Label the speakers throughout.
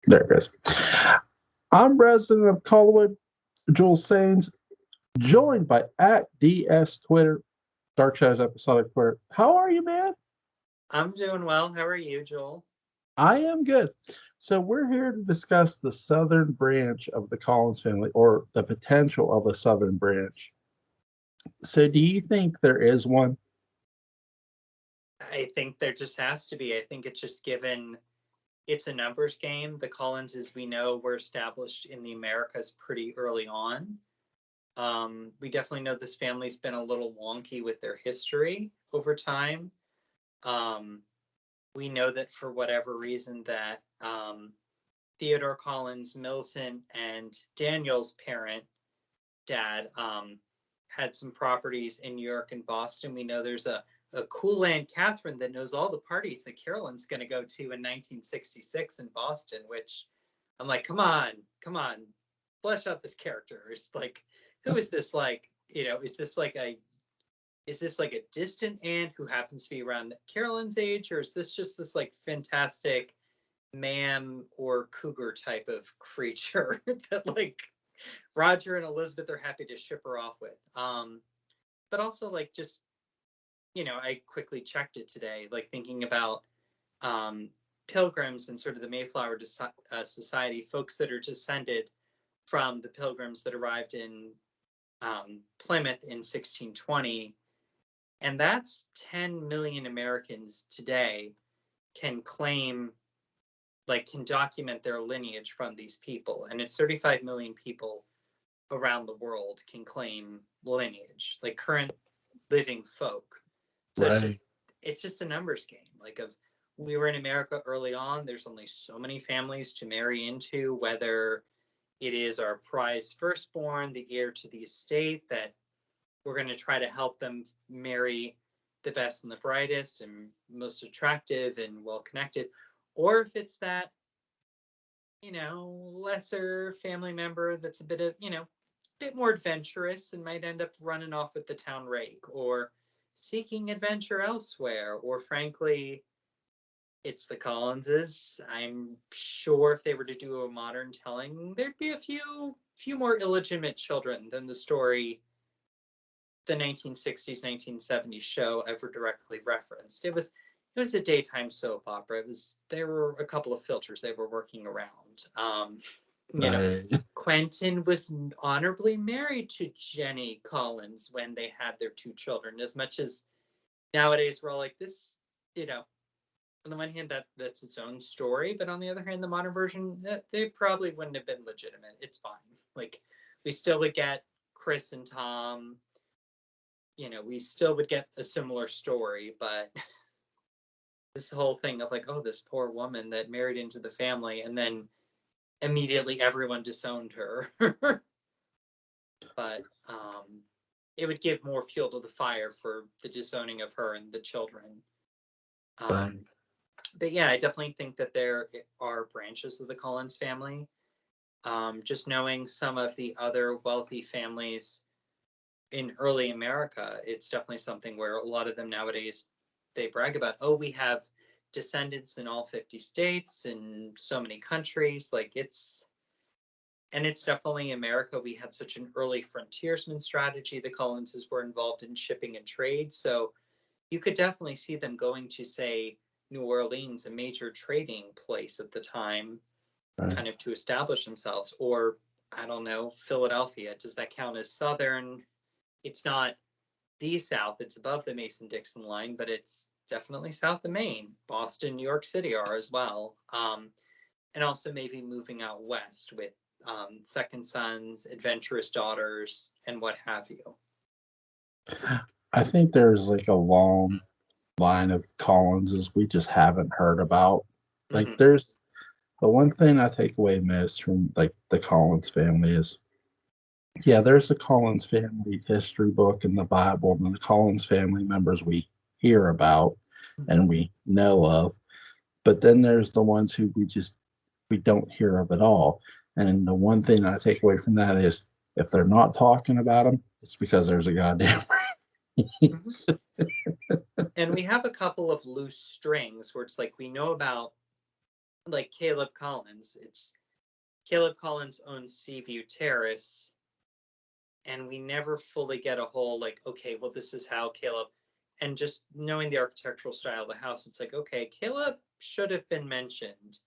Speaker 1: There it goes. I'm resident of Colwood, Joel Sains, joined by at DS Twitter, Dark Shadows Episodic Twitter. How are you, man?
Speaker 2: I'm doing well. How are you, Joel?
Speaker 1: I am good. So we're here to discuss the southern branch of the Collins family, or the potential of a southern branch. So do you think there is one?
Speaker 2: I think there just has to be. I think it's just given it's a numbers game. The Collins, as we know, were established in the Americas pretty early on. We definitely know this family's been a little wonky with their history over time. Um, we know that for whatever reason that Theodore Collins, Millicent, and Daniel's parent, dad, had some properties in New York and Boston. We know there's a cool Aunt Catherine that knows all the parties that Carolyn's going to go to in 1966 in Boston, which I'm like, come on, flesh out this character. It's like, who is this like, is this like a distant aunt who happens to be around Carolyn's age, or is this just this like fantastic ma'am or cougar type of creature that like Roger and Elizabeth are happy to ship her off with? But also like just, I quickly checked it today, like thinking about um, pilgrims and sort of the Mayflower Society, folks that are descended from the pilgrims that arrived in Plymouth in 1620. And that's 10 million Americans today can claim, like, can document their lineage from these people. And it's 35 million people around the world can claim lineage, like current living folk. So
Speaker 1: Right.
Speaker 2: it's just a numbers game. Like, of we were in America early on, there's only so many families to marry into, whether it is our prize firstborn, the heir to the estate, that we're going to try to help them marry the best and the brightest and most attractive and well connected, or if it's that, lesser family member that's a bit of, bit more adventurous and might end up running off with the town rake or seeking adventure elsewhere, or frankly, it's the Collinses. I'm sure if they were to do a modern telling, there'd be a few more illegitimate children than the story the 1960s 1970s show ever directly referenced. It was a daytime soap opera. There were a couple of filters they were working around.
Speaker 1: Right.
Speaker 2: Quentin was honorably married to Jenny Collins when they had their two children. As much as nowadays we're all like, this, on the one hand, that's its own story, but on the other hand, the modern version, they probably wouldn't have been legitimate. It's fine. Like, we still would get Chris and Tom. We still would get a similar story, but this whole thing of like, oh, this poor woman that married into the family and then immediately everyone disowned her. But it would give more fuel to the fire for the disowning of her and the children.
Speaker 1: Right.
Speaker 2: But yeah, I definitely think that there are branches of the Collins family. Just knowing some of the other wealthy families in early America, it's definitely something where a lot of them nowadays, they brag about, oh, we have descendants in all 50 states and so many countries. Like, it's definitely America. We had such an early frontiersman strategy. The Collinses were involved in shipping and trade. So you could definitely see them going to, say, New Orleans, a major trading place at the time,
Speaker 1: Right.
Speaker 2: kind of to establish themselves. Or, I don't know, Philadelphia. Does that count as Southern? It's not the South, it's above the Mason-Dixon line, but it's definitely south of Maine. Boston, New York City are as well. And also maybe moving out west with second sons, adventurous daughters, and what have you.
Speaker 1: I think there's like a long line of Collinses we just haven't heard about. Like,
Speaker 2: Mm-hmm.
Speaker 1: there's the one thing I take away most from like the Collins family is, yeah, there's the Collins family history book in the Bible and the Collins family members we hear about and we know of. But then there's the ones who we don't hear of at all. And the one thing I take away from that is, if they're not talking about them, it's because there's a goddamn reason.
Speaker 2: And we have a couple of loose strings where it's like we know about like Caleb Collins. It's Caleb Collins owns Seaview Terrace, and we never fully get a whole like, okay, well, this is how Caleb, and just knowing the architectural style of the house, it's like, okay, Caleb should have been mentioned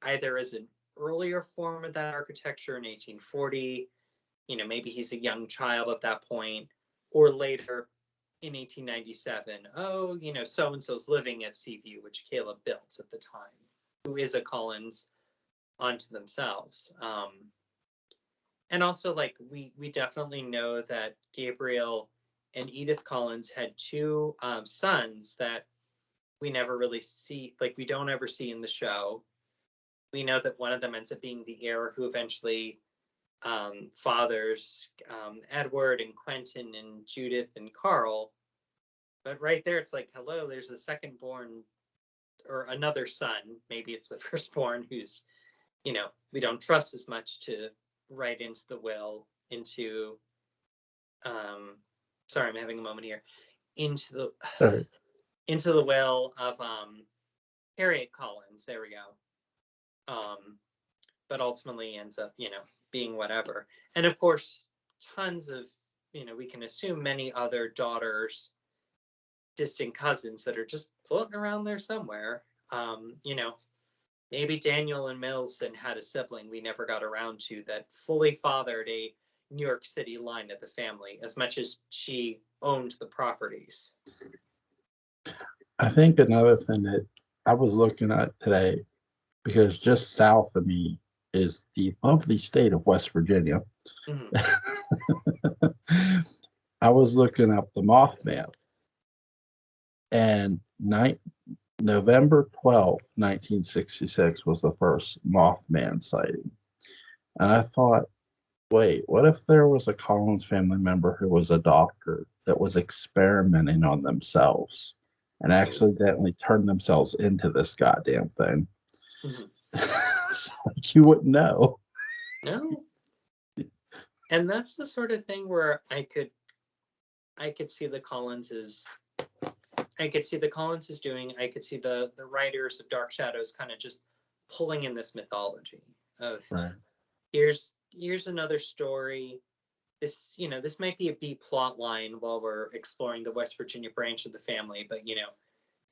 Speaker 2: either as an earlier form of that architecture in 1840, maybe he's a young child at that point, or later in 1897, oh, so and so's living at Seaview, which Caleb built at the time, who is a Collins unto themselves. And also, like, we definitely know that Gabriel and Edith Collins had two sons that we never really see, like, we don't ever see in the show. We know that one of them ends up being the heir who eventually fathers Edward and Quentin and Judith and Carl. But right there, it's like, hello, there's a second born or another son. Maybe it's the firstborn who's, we don't trust as much to write into the will, into, sorry, I'm having a moment here, into the,
Speaker 1: Sorry.
Speaker 2: into the will of Harriet Collins. There we go. But ultimately ends up, being whatever. And of course, tons of, we can assume many other daughters, distant cousins that are just floating around there somewhere. Maybe Daniel and Mills then had a sibling we never got around to that fully fathered a New York City line of the family as much as she owned the properties.
Speaker 1: I think another thing that I was looking at today, because just south of me is the lovely state of West Virginia.
Speaker 2: Mhm.
Speaker 1: I was looking up the Mothman, and November 12th, 1966 was the first Mothman sighting. And I thought, wait, what if there was a Collins family member who was a doctor that was experimenting on themselves and accidentally turned themselves into this goddamn thing?
Speaker 2: Mhm.
Speaker 1: So you wouldn't know.
Speaker 2: No. And that's the sort of thing where I could see the Collinses. I could see the Collinses doing. I could see the writers of Dark Shadows kind of just pulling in this mythology of
Speaker 1: Right.
Speaker 2: here's another story. This might be a B plot line while we're exploring the West Virginia branch of the family, but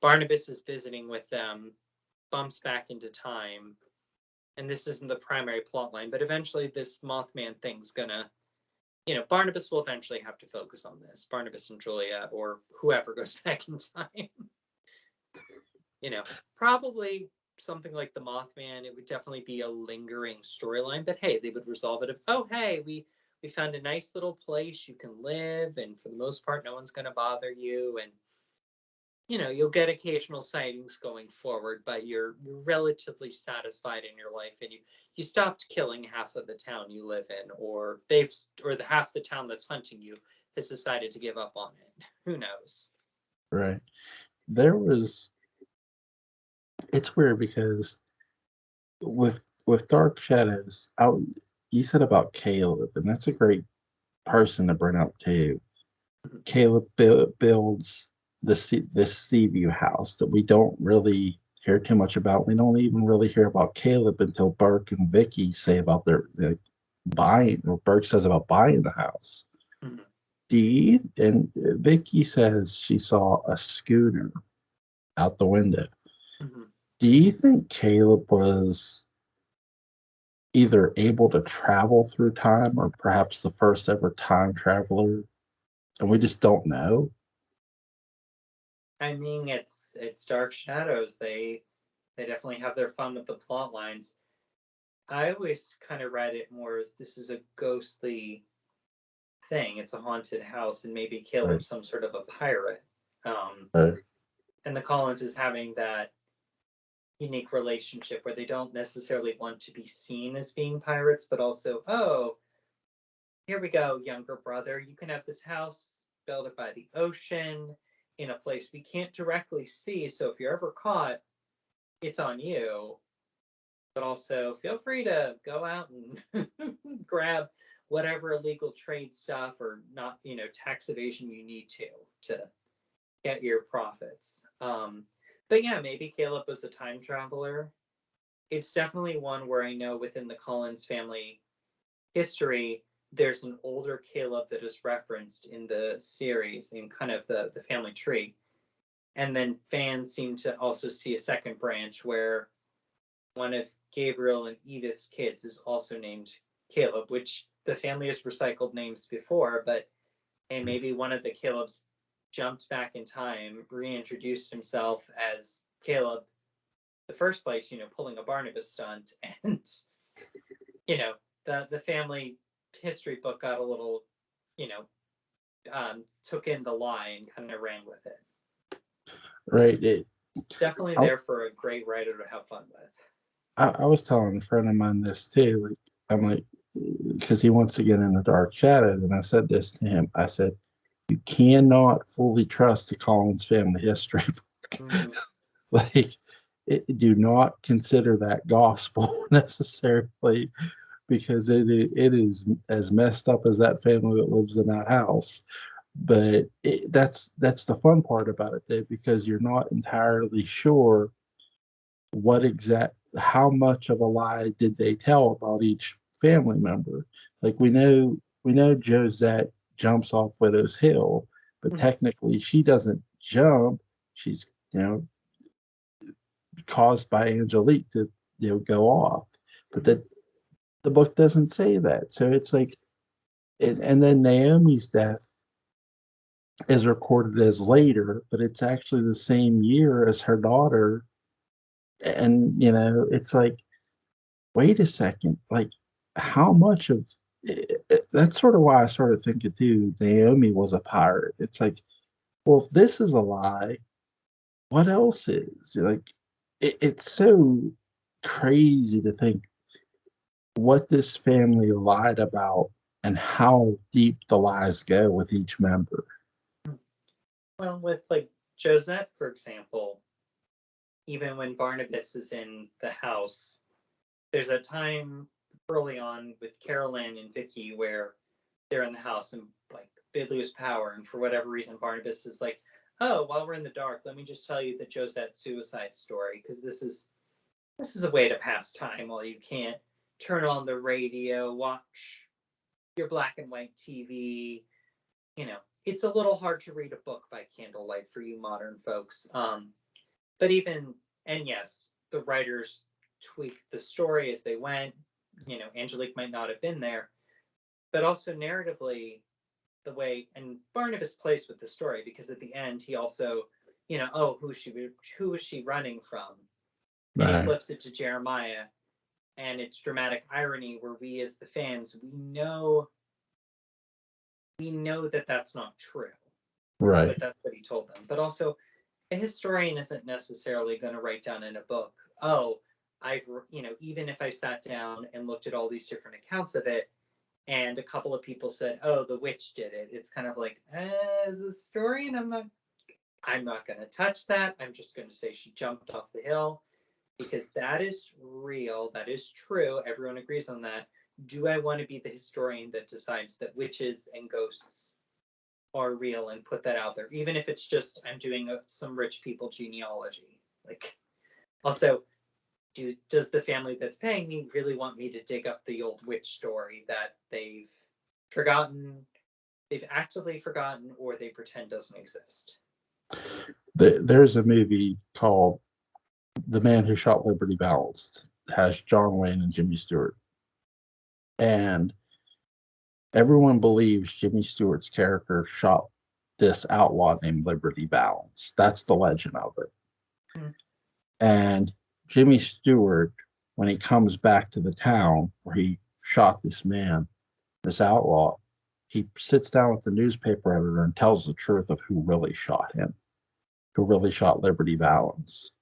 Speaker 2: Barnabas is visiting with them, bumps back into time, and this isn't the primary plot line, but eventually this Mothman thing's gonna, Barnabas will eventually have to focus on this. Barnabas and Julia, or whoever goes back in time. Probably something like the Mothman. It would definitely be a lingering storyline, but hey, they would resolve it of, oh, hey, we found a nice little place you can live, and for the most part, no one's going to bother you, and you'll get occasional sightings going forward, but you're relatively satisfied in your life, and you stopped killing half of the town you live in, or the half the town that's hunting you has decided to give up on it. Who knows?
Speaker 1: Right. It's weird because with Dark Shadows, you said about Caleb, and that's a great person to bring up too. Caleb builds this Seaview house that we don't really hear too much about. We don't even really hear about Caleb until Burke and Vicky say about their buying, or Burke says about buying the house.
Speaker 2: Mm-hmm.
Speaker 1: And Vicky says she saw a scooter out the window.
Speaker 2: Mm-hmm.
Speaker 1: Do you think Caleb was either able to travel through time, or perhaps the first ever time traveler, and we just don't know?
Speaker 2: I mean, it's Dark Shadows. They definitely have their fun with the plot lines. I always kind of read it more as this is a ghostly thing. It's a haunted house, and maybe
Speaker 1: Right.
Speaker 2: Caleb's some sort of a pirate. Um,
Speaker 1: Right.
Speaker 2: and the Collins is having that unique relationship where they don't necessarily want to be seen as being pirates, but also, oh, here we go, younger brother. You can have this house built by the ocean in a place we can't directly see. So if you're ever caught, it's on you. But also feel free to go out and grab whatever illegal trade stuff or not, tax evasion you need to get your profits. But yeah, maybe Caleb was a time traveler. it's definitely one where I know within the Collins family history, there's an older Caleb that is referenced in the series in kind of the family tree. And then fans seem to also see a second branch where one of Gabriel and Edith's kids is also named Caleb, which the family has recycled names before, but and maybe one of the Calebs jumped back in time, reintroduced himself as Caleb the first place, pulling a Barnabas stunt, and the family history book got a little, took in the lie and kind of ran with it.
Speaker 1: Right.
Speaker 2: Definitely there for a great writer to have fun with.
Speaker 1: I was telling a friend of mine this too. Like, I'm like, because he wants to get into Dark Shadows, and I said this to him. I said, you cannot fully trust the Collins family history book.
Speaker 2: Mm-hmm.
Speaker 1: Like, do not consider that gospel necessarily, because it is as messed up as that family that lives in that house. But that's the fun part about it, Dave, because you're not entirely sure how much of a lie did they tell about each family member. Like, we know Josette jumps off Widow's Hill, but
Speaker 2: Mm-hmm.
Speaker 1: technically she doesn't jump. She's, caused by Angelique to, go off. But the book doesn't say that. So it's like, and then Naomi's death is recorded as later, but it's actually the same year as her daughter. And, it's like, wait a second, like, how much of that's sort of why I started thinking too, Naomi was a pirate. It's like, well, if this is a lie, what else is? Like, it's so crazy to think what this family lied about and how deep the lies go with each member.
Speaker 2: Well, with like Josette, for example, even when Barnabas is in the house, there's a time early on with Carolyn and Vicky where they're in the house and like they lose power, and for whatever reason, Barnabas is like, "Oh, while we're in the dark, let me just tell you the Josette suicide story because this is a way to pass time while you can't turn on the radio, watch your black and white TV. It's a little hard to read a book by candlelight for you modern folks. But even, and yes, the writers tweaked the story as they went. Angelique might not have been there, but also narratively, the way, and Barnabas plays with the story because at the end he also, oh, who is she running from? And he flips it to Jeremiah, and it's dramatic irony where we as the fans, we know that that's not true,
Speaker 1: Right.
Speaker 2: but that's what he told them. But also, a historian isn't necessarily going to write down in a book, oh, even if I sat down and looked at all these different accounts of it, and a couple of people said, oh, the witch did it. It's kind of like, as a historian, I'm not going to touch that. I'm just going to say she jumped off the hill because that is real. That is true. Everyone agrees on that. Do I want to be the historian that decides that witches and ghosts are real and put that out there, even if it's just I'm doing some rich people genealogy? Like, also, does the family that's paying me really want me to dig up the old witch story that they've actively forgotten, or they pretend doesn't exist?
Speaker 1: There's a movie called The Man Who Shot Liberty Valance. It has John Wayne and Jimmy Stewart. And everyone believes Jimmy Stewart's character shot this outlaw named Liberty Valance. That's the legend of it.
Speaker 2: Mm-hmm.
Speaker 1: And Jimmy Stewart, when he comes back to the town where he shot this man, this outlaw, he sits down with the newspaper editor and tells the truth of who really shot him, who really shot Liberty Valance.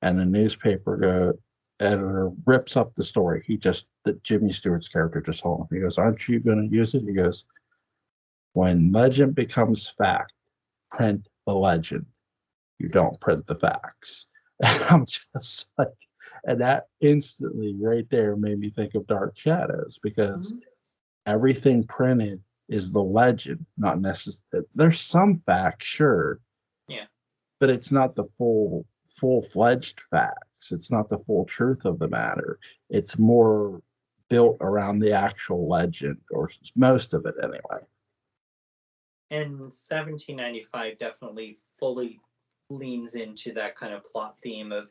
Speaker 1: And the newspaper editor rips up the story. That Jimmy Stewart's character just told him. He goes, aren't you going to use it? He goes, when legend becomes fact, print the legend. You don't print the facts. And I'm just like, and that instantly right there made me think of Dark Shadows, because everything printed is the legend, not necessarily. There's some facts, sure.
Speaker 2: Yeah.
Speaker 1: But it's not the full-fledged facts. facts. It's not the full truth of the matter. It's more built around the actual legend, or most of it anyway.
Speaker 2: And 1795 definitely fully leans into that kind of plot theme of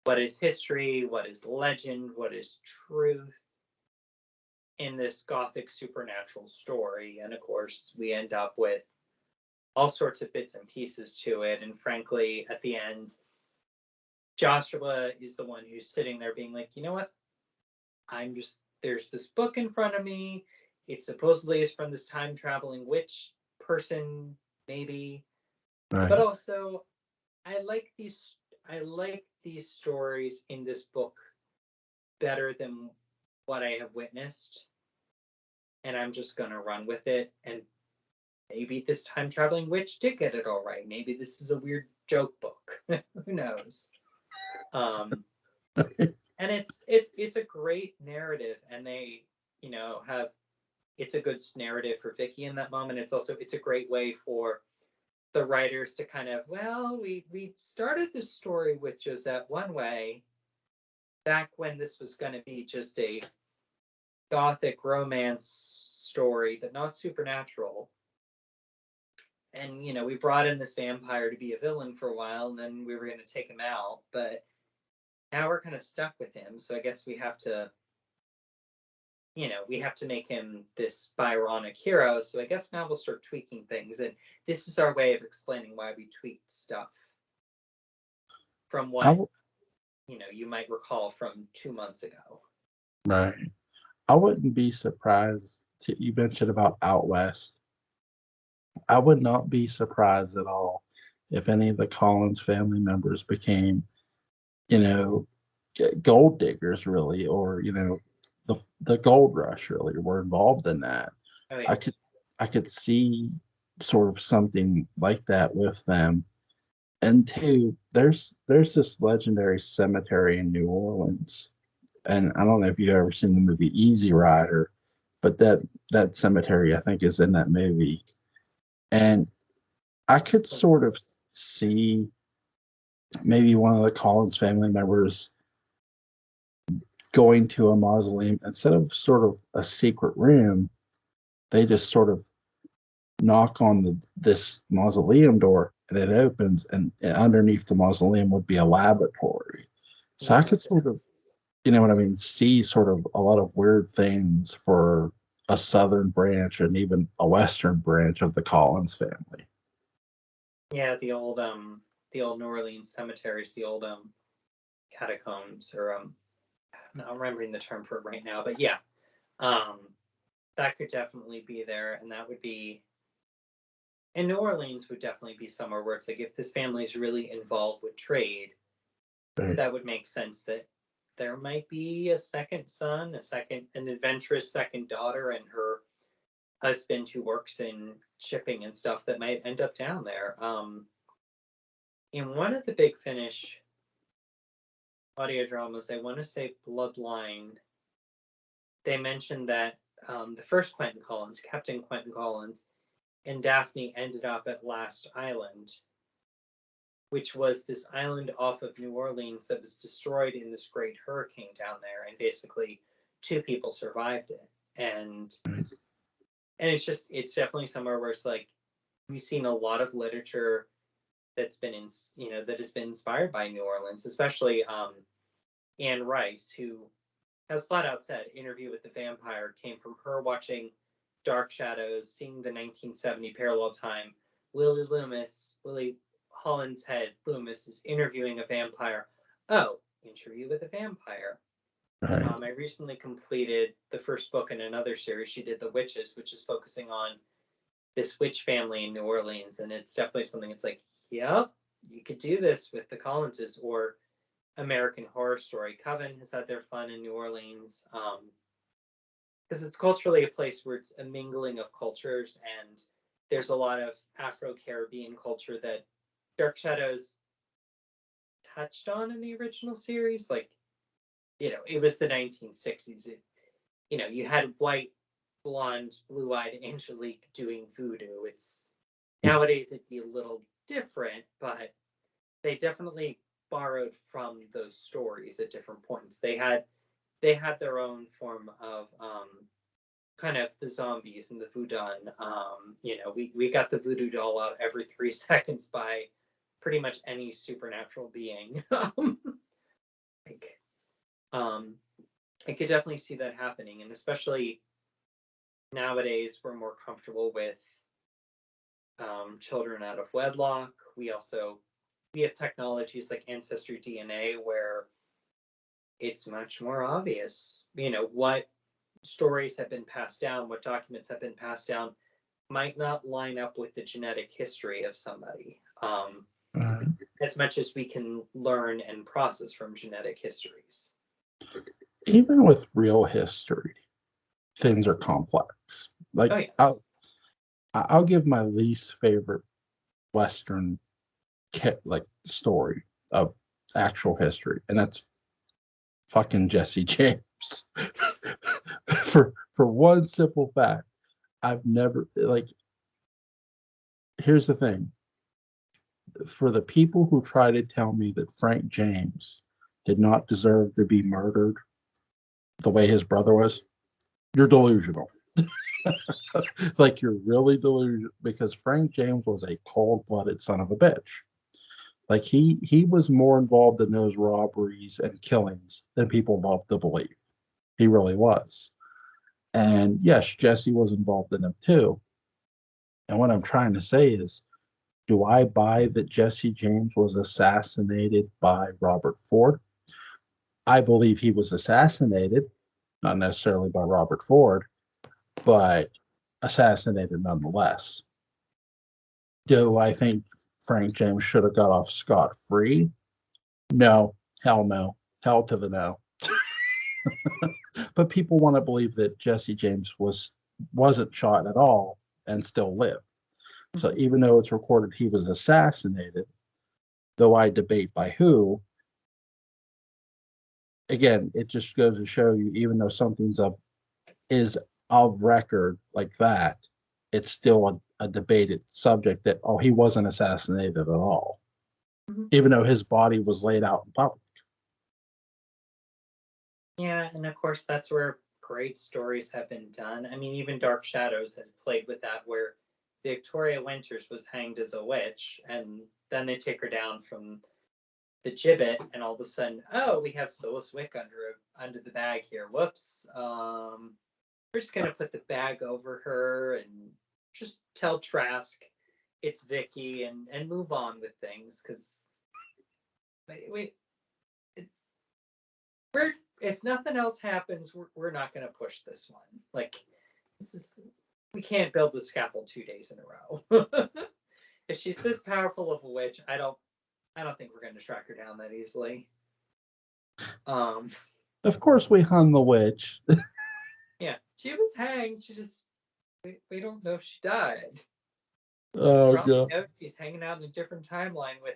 Speaker 2: what is history, what is legend, what is truth in this gothic supernatural story. And of course, we end up with all sorts of bits and pieces to it. And frankly, at the end, Joshua is the one who's sitting there being like, you know what? There's this book in front of me. It supposedly is from this time traveling witch person, maybe.
Speaker 1: Right.
Speaker 2: But also, I like these stories in this book better than what I have witnessed. And I'm just gonna run with it. And maybe this time traveling witch did get it all right. Maybe this is a weird joke book. Who knows? And it's a great narrative, and they have it's a good narrative for Vicky in that moment. It's a great way for the writers to kind of, well, we started this story with Josette one way back when this was going to be just a gothic romance story, but not supernatural. And we brought in this vampire to be a villain for a while, and then we were going to take him out, but now we're kind of stuck with him. So I guess we have to make him this Byronic hero. So I guess now we'll start tweaking things. And this is our way of explaining why we tweaked stuff from what, you might recall from 2 months ago.
Speaker 1: Right. I wouldn't be surprised. You mentioned about Out West. I would not be surprised at all if any of the Collins family members became, gold diggers, really, or the gold rush, really, were involved in that.
Speaker 2: Oh, yeah.
Speaker 1: I could see sort of something like that with them. And two, there's this legendary cemetery in New Orleans, and I don't know if you've ever seen the movie Easy Rider, but that cemetery I think is in that movie, and I could sort of see maybe one of the Collins family members going to a mausoleum instead of sort of a secret room. They just sort of knock on this mausoleum door, and it opens, and underneath the mausoleum would be a laboratory. So I could sort of, what I mean, see sort of a lot of weird things for a southern branch and even a western branch of the Collins family.
Speaker 2: Yeah, the old New Orleans cemeteries, the old catacombs, or I'm not remembering the term for it right now, but yeah, that could definitely be there, and that would be. And New Orleans would definitely be somewhere where it's like, if this family is really involved with trade,
Speaker 1: Right.
Speaker 2: that would make sense that there might be a second son, an adventurous second daughter, and her husband who works in shipping and stuff that might end up down there. In one of the Big Finish audio dramas, I want to say Bloodline, they mentioned that the first Quentin Collins, Captain Quentin Collins, and Daphne ended up at Last Island, which was this island off of New Orleans that was destroyed in this great hurricane down there, and basically 2 people survived it. And it's definitely somewhere where it's like, we've seen a lot of literature that's been that has been inspired by New Orleans, especially Anne Rice, who has flat out said Interview with the Vampire came from her watching Dark Shadows, seeing the 1970 parallel time. Willie Holland's head Loomis is interviewing a vampire. Oh, Interview with a Vampire.
Speaker 1: Right.
Speaker 2: I recently completed the first book in another series she did, The Witches, which is focusing on this witch family in New Orleans. And it's definitely something it's like, yep, you could do this with the Collinses, or American Horror Story. Coven has had their fun in New Orleans, because it's culturally a place where it's a mingling of cultures, and there's a lot of Afro-Caribbean culture that Dark Shadows touched on in the original series. Like, it was the 1960s. You had white, blonde, blue-eyed Angelique doing voodoo. It's nowadays it'd be a little different, but they definitely borrowed from those stories at different points. They had their own form of kind of the zombies and the voodoo. We got the voodoo doll out every 3 seconds by pretty much any supernatural being. like, I could definitely see that happening, and especially nowadays, we're more comfortable with children out of wedlock. We have technologies like Ancestry DNA where it's much more obvious, what stories have been passed down, what documents have been passed down might not line up with the genetic history of somebody. As much as we can learn and process from genetic histories.
Speaker 1: Even with real history, things are complex. Like,
Speaker 2: Oh, yeah.
Speaker 1: I'll give my least favorite Western story of actual history, and that's fucking Jesse James. for one simple fact, I've never here's the thing. For the people who try to tell me that Frank James did not deserve to be murdered the way his brother was, you're delusional. Like, you're really delusional, because Frank James was a cold-blooded son of a bitch. Like, he was more involved in those robberies and killings than people love to believe. He really was. And yes, Jesse was involved in them too. And what I'm trying to say is, do I buy that Jesse James was assassinated by Robert Ford? I believe he was assassinated, not necessarily by Robert Ford, but assassinated nonetheless. Do I think Frank James should have got off scot-free? No. Hell no. Hell to the no. But people want to believe that Jesse James wasn't shot at all and still lived. So even though it's recorded he was assassinated, though I debate by who, again, it just goes to show you, even though something's is of record like that, it's still a debated subject that, he wasn't assassinated at all, even though his body was laid out in public.
Speaker 2: Yeah, and of course that's where great stories have been done. I mean, even Dark Shadows has played with that, where Victoria Winters was hanged as a witch, and then they take her down from the gibbet, and all of a sudden, we have Phyllis Wick under the bag here. Whoops. We're just gonna put the bag over her and just tell Trask it's Vicky and move on with things, because we're, if nothing else happens, we're not going to push this one. Like, we can't build the scaffold 2 days in a row. If she's this powerful of a witch, I don't think we're going to track her down that easily.
Speaker 1: Of course, we hung the witch.
Speaker 2: Yeah, she was hanged. She just, we don't know if she died.
Speaker 1: Oh god.
Speaker 2: She's hanging out in a different timeline with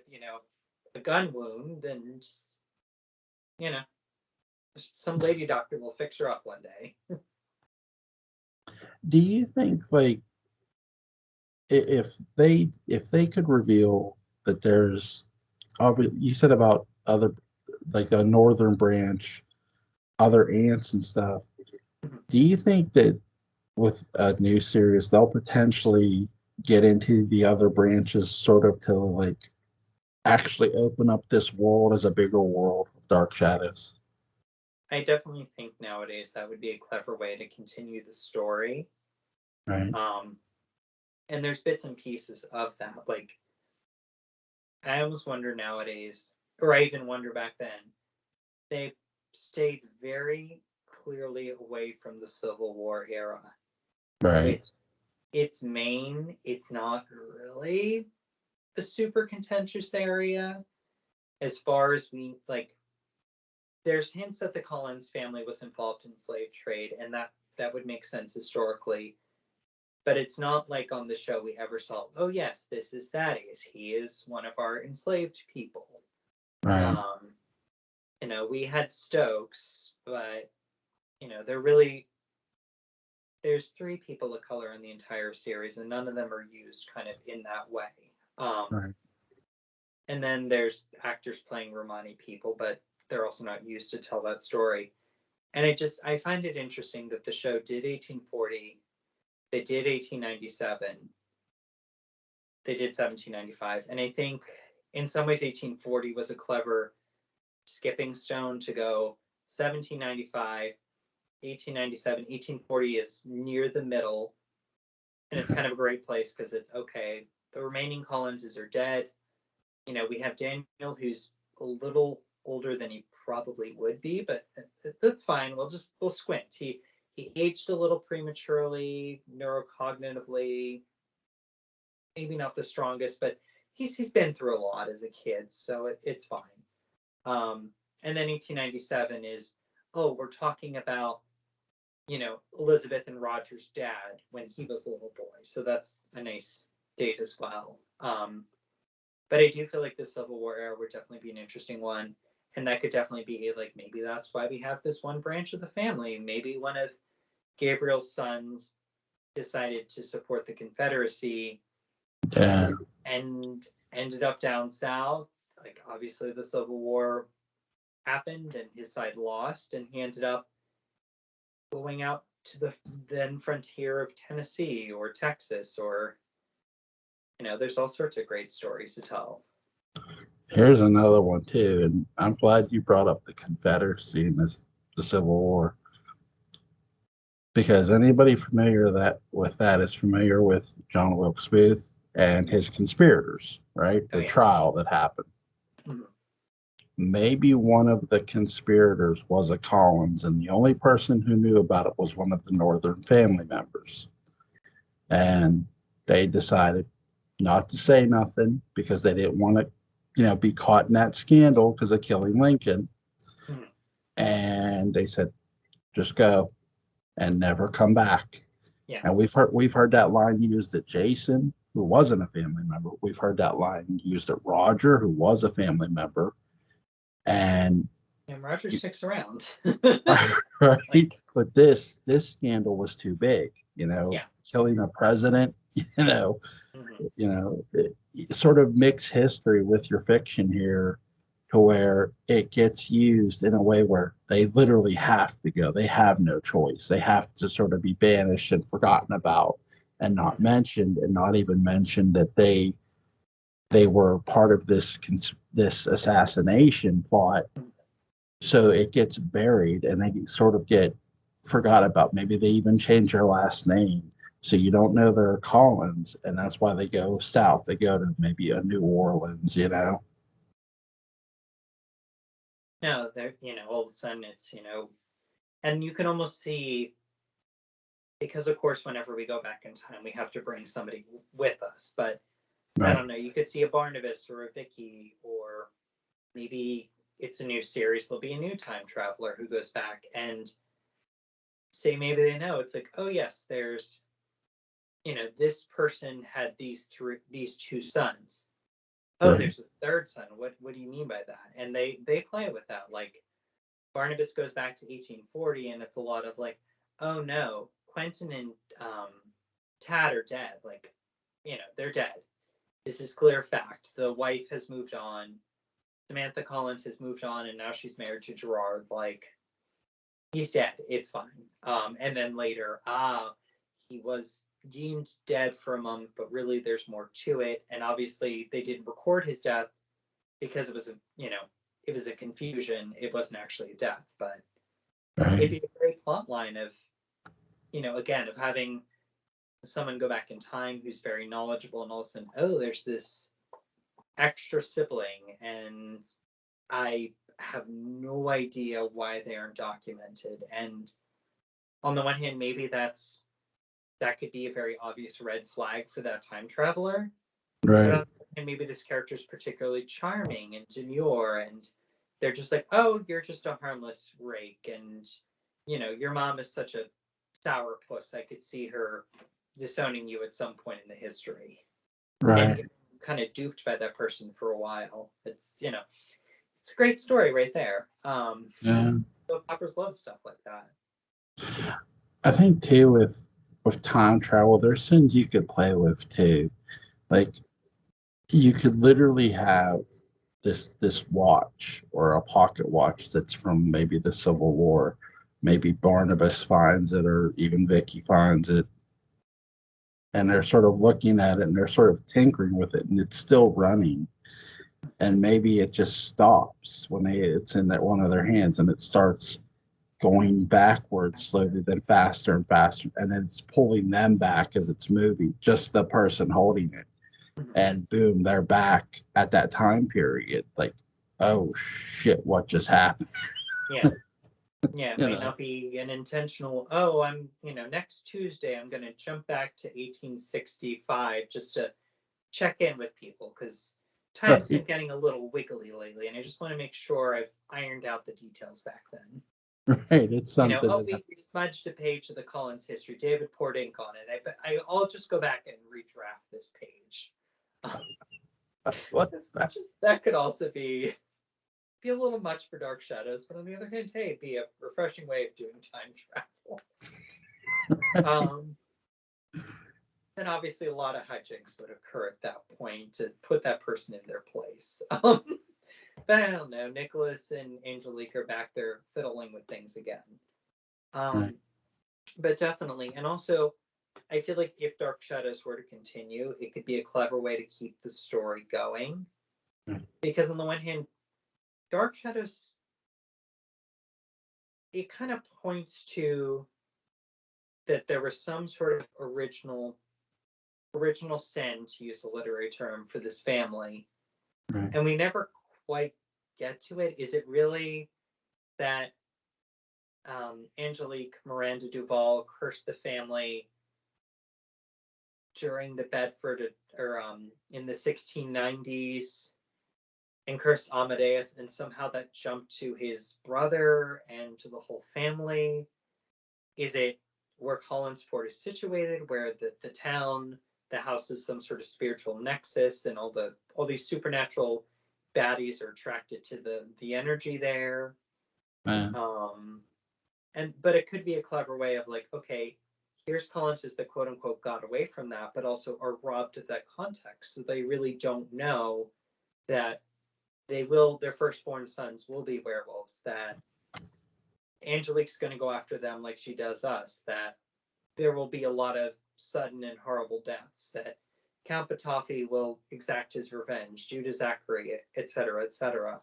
Speaker 2: a gun wound, and just some lady doctor will fix her up one day.
Speaker 1: Do you think, like, if they could reveal that there's, you said about other, like a northern branch, other ants and stuff, do you think that with a new series they'll potentially get into the other branches, sort of, to like actually open up this world as a bigger world of Dark Shadows?
Speaker 2: I definitely think nowadays that would be a clever way to continue the story.
Speaker 1: Right.
Speaker 2: And there's bits and pieces of that. Like, I almost wonder nowadays, or I even wonder back then, they stayed very clearly away from the Civil War era.
Speaker 1: Right.
Speaker 2: It's Maine. It's not really the super contentious area, as far as we like. There's hints that the Collins family was involved in slave trade, and that would make sense historically. But it's not like on the show we ever saw, oh yes, this is Thaddeus. He is one of our enslaved people.
Speaker 1: Right.
Speaker 2: We had Stokes, but there's 3 people of color in the entire series, and none of them are used kind of in that way.
Speaker 1: Right.
Speaker 2: And then there's actors playing Romani people, but they're also not used to tell that story. And I find it interesting that the show did 1840, they did 1897, they did 1795. And I think in some ways 1840 was a clever skipping stone to go 1795, 1897, 1840 is near the middle. And it's kind of a great place because it's okay. The remaining Collinses are dead. We have Daniel, who's a little older than he probably would be, but that's fine. We'll squint. He aged a little prematurely, neurocognitively, maybe not the strongest, but he's been through a lot as a kid, so it's fine. And then 1897 is, we're talking about Elizabeth and Roger's dad when he was a little boy, so that's a nice date as well. But I do feel like the Civil War era would definitely be an interesting one. And that could definitely be like, maybe that's why we have this one branch of the family. Maybe one of Gabriel's sons decided to support the Confederacy and ended up down south. Like, obviously, the Civil War happened and his side lost, and he ended up going out to the then frontier of Tennessee or Texas, or there's all sorts of great stories to tell.
Speaker 1: Here's another one too, and I'm glad you brought up the Confederacy and the Civil War, because anybody familiar with that is familiar with John Wilkes Booth and his conspirators, right? The trial that happened. Mm-hmm. Maybe one of the conspirators was a Collins, and the only person who knew about it was one of the Northern family members. And they decided not to say nothing because they didn't want to, be caught in that scandal because of killing Lincoln. Mm-hmm. And they said, just go and never come back. Yeah. And we've heard that line used at Jason, who wasn't a family member. We've heard that line used at Roger, who was a family member. And
Speaker 2: Roger sticks around.
Speaker 1: Right. But this scandal was too big, killing a president, it sort of mix history with your fiction here to where it gets used in a way where they literally have to go. They have no choice. They have to sort of be banished and forgotten about and not mentioned, and not even mentioned that they were part of this assassination plot. So it gets buried and they sort of get forgot about. Maybe they even change their last name. So you don't know they're Collins, and that's why they go south. They go to maybe a New Orleans,
Speaker 2: No, they're, all of a sudden it's, and you can almost see, because of course, whenever we go back in time, we have to bring somebody with us. But right. I don't know, you could see a Barnabas or a Vicky, or maybe it's a new series. There'll be a new time traveler who goes back and say, maybe they know it's like, oh yes, there's, this person had these two sons. Oh, right. There's a third son. What do you mean by that? And they play with that. Like, Barnabas goes back to 1840, and it's a lot of like, oh no, Quentin and Tad are dead. Like, they're dead. This is clear fact. The wife has moved on. Samantha Collins has moved on, and now she's married to Gerard. Like, he's dead. It's fine. And then later, he was deemed dead for a moment, but really there's more to it. And obviously they didn't record his death because it was a confusion. It wasn't actually a death, but right. It'd be a great plot line of, again, of having someone go back in time who's very knowledgeable, and all of a sudden, oh, there's this extra sibling, and I have no idea why they aren't documented. And on the one hand, maybe that could be a very obvious red flag for that time traveler.
Speaker 1: Right.
Speaker 2: And maybe this character is particularly charming and demure, and they're just like, oh, you're just a harmless rake, and your mom is such a sourpuss. I could see her disowning you at some point in the history.
Speaker 1: Right.
Speaker 2: And kind of duped by that person for a while. It's it's a great story right there.
Speaker 1: Yeah.
Speaker 2: So poppers love stuff like that.
Speaker 1: I think too with time travel, there's things you could play with too. Like, you could literally have this watch or a pocket watch that's from maybe the Civil War. Maybe Barnabas finds it, or even Vicky finds it, and they're sort of looking at it and they're sort of tinkering with it, and it's still running. And maybe it just stops when it's in that one of their hands, and it starts going backwards slowly, then faster and faster, and then it's pulling them back as it's moving, just the person holding it. And boom, they're back at that time period. Like, oh shit, what just happened?
Speaker 2: Yeah. Yeah, it
Speaker 1: You
Speaker 2: might
Speaker 1: know,
Speaker 2: not be an intentional, oh, next Tuesday I'm going to jump back to 1865 just to check in with people because time's been
Speaker 1: right,
Speaker 2: getting a little wiggly lately and I just want to make sure I've ironed out the details back then.
Speaker 1: right. It's something
Speaker 2: Oh,
Speaker 1: that
Speaker 2: we smudged a page of the Collins history. David poured ink on it. I'll just go back and redraft this page.
Speaker 1: what's that?
Speaker 2: That could also be a little much for Dark Shadows, but on the other hand, hey, it'd be a refreshing way of doing time travel. And obviously a lot of hijinks would occur at that point to put that person in their place. But I don't know. Nicholas and Angelique are back there fiddling with things again.
Speaker 1: Right.
Speaker 2: But definitely, and also, I feel like if Dark Shadows were to continue, it could be a clever way to keep the story going.
Speaker 1: Right.
Speaker 2: Because on the one hand, Dark Shadows, it kind of points to that there was some sort of original sin, to use a literary term, for this family,
Speaker 1: Right.
Speaker 2: and we never quite get to it. Is it really that Angelique Miranda Duval cursed the family during the Bedford or in the 1690s and cursed Amadeus, and somehow that jumped to his brother and to the whole family? Is it where Collinsport is situated, where the town, the house is some sort of spiritual nexus, and all these supernatural baddies are attracted to the energy there?
Speaker 1: Yeah.
Speaker 2: But it could be a clever way of like, okay, here's Collinses that quote unquote got away from that, but also are robbed of that context, so they really don't know that their firstborn sons will be werewolves, that Angelique's going to go after them like she does us, that there will be a lot of sudden and horrible deaths, that Count Bataffi will exact his revenge, Judah Zachary, etc., etc.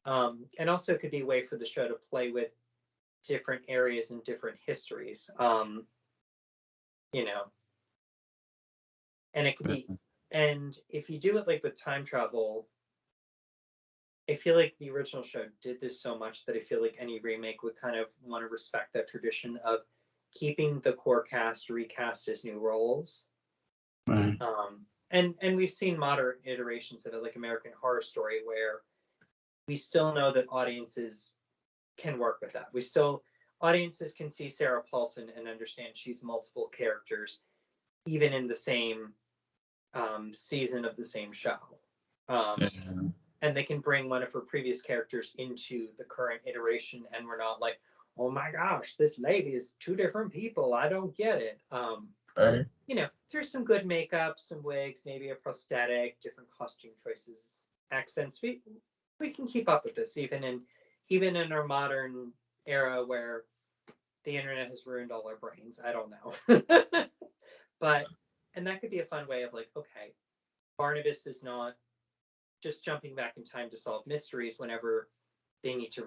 Speaker 2: And also it could be a way for the show to play with different areas and different histories. You know, and it could be, and if you do it like with time travel, I feel like the original show did this so much that I feel like any remake would kind of want to respect that tradition of keeping the core cast recast as new roles.
Speaker 1: Right.
Speaker 2: And we've seen modern iterations of it, like American Horror Story, where we still know that audiences can work with that. Audiences can see Sarah Paulson and understand she's multiple characters, even in the same season of the same show.
Speaker 1: Yeah.
Speaker 2: And they can bring one of her previous characters into the current iteration, and we're not like, oh my gosh, this lady is two different people. I don't get it.
Speaker 1: Right.
Speaker 2: Through some good makeup, some wigs, maybe a prosthetic, different costume choices, accents. We can keep up with this even in our modern era where the internet has ruined all our brains. I don't know. And that could be a fun way of like, okay, Barnabas is not just jumping back in time to solve mysteries whenever they need to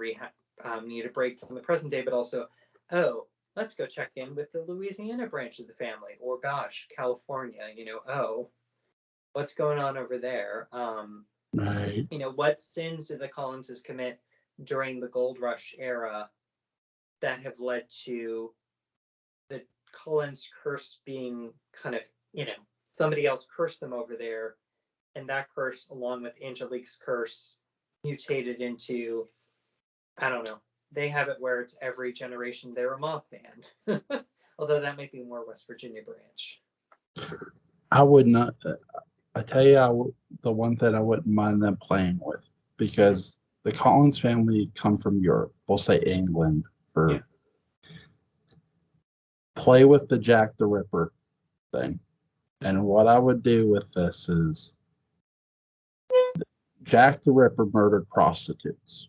Speaker 2: need a break from the present day, but also, oh, let's go check in with the Louisiana branch of the family, or gosh, California. Oh, what's going on over there?
Speaker 1: Right.
Speaker 2: What sins did the Collinses commit during the Gold Rush era that have led to the Collins curse being kind of, somebody else cursed them over there, and that curse, along with Angelique's curse, mutated into, I don't know. They have it where it's every generation they're a Mothman. Although that might be more West Virginia branch.
Speaker 1: I would not. I tell you, the one thing I wouldn't mind them playing with, because the Collins family come from Europe. We'll say England for
Speaker 2: Yeah.
Speaker 1: play with the Jack the Ripper thing. And what I would do with this is Jack the Ripper murdered prostitutes,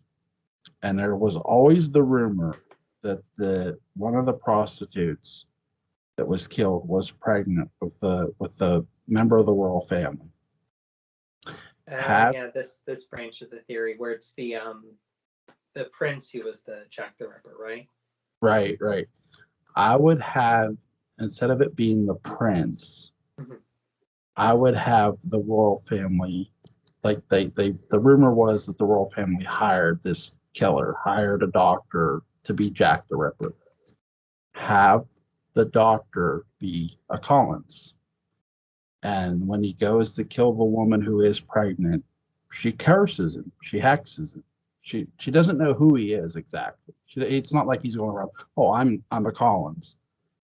Speaker 1: and there was always the rumor that the one of the prostitutes that was killed was pregnant with the member of the royal family. Have
Speaker 2: Yeah, this branch of the theory where it's the prince who was the Jack the Ripper, right?
Speaker 1: right, right. I would have, instead of it being the prince,
Speaker 2: Mhm.
Speaker 1: I would have the royal family. Like the rumor was that the royal family hired this killer, hired a doctor to be Jack the Ripper. Have the doctor be a Collins. And when he goes to kill the woman who is pregnant, she curses him. She hexes him. She doesn't know who he is exactly. It's not like he's going around, oh, I'm a Collins.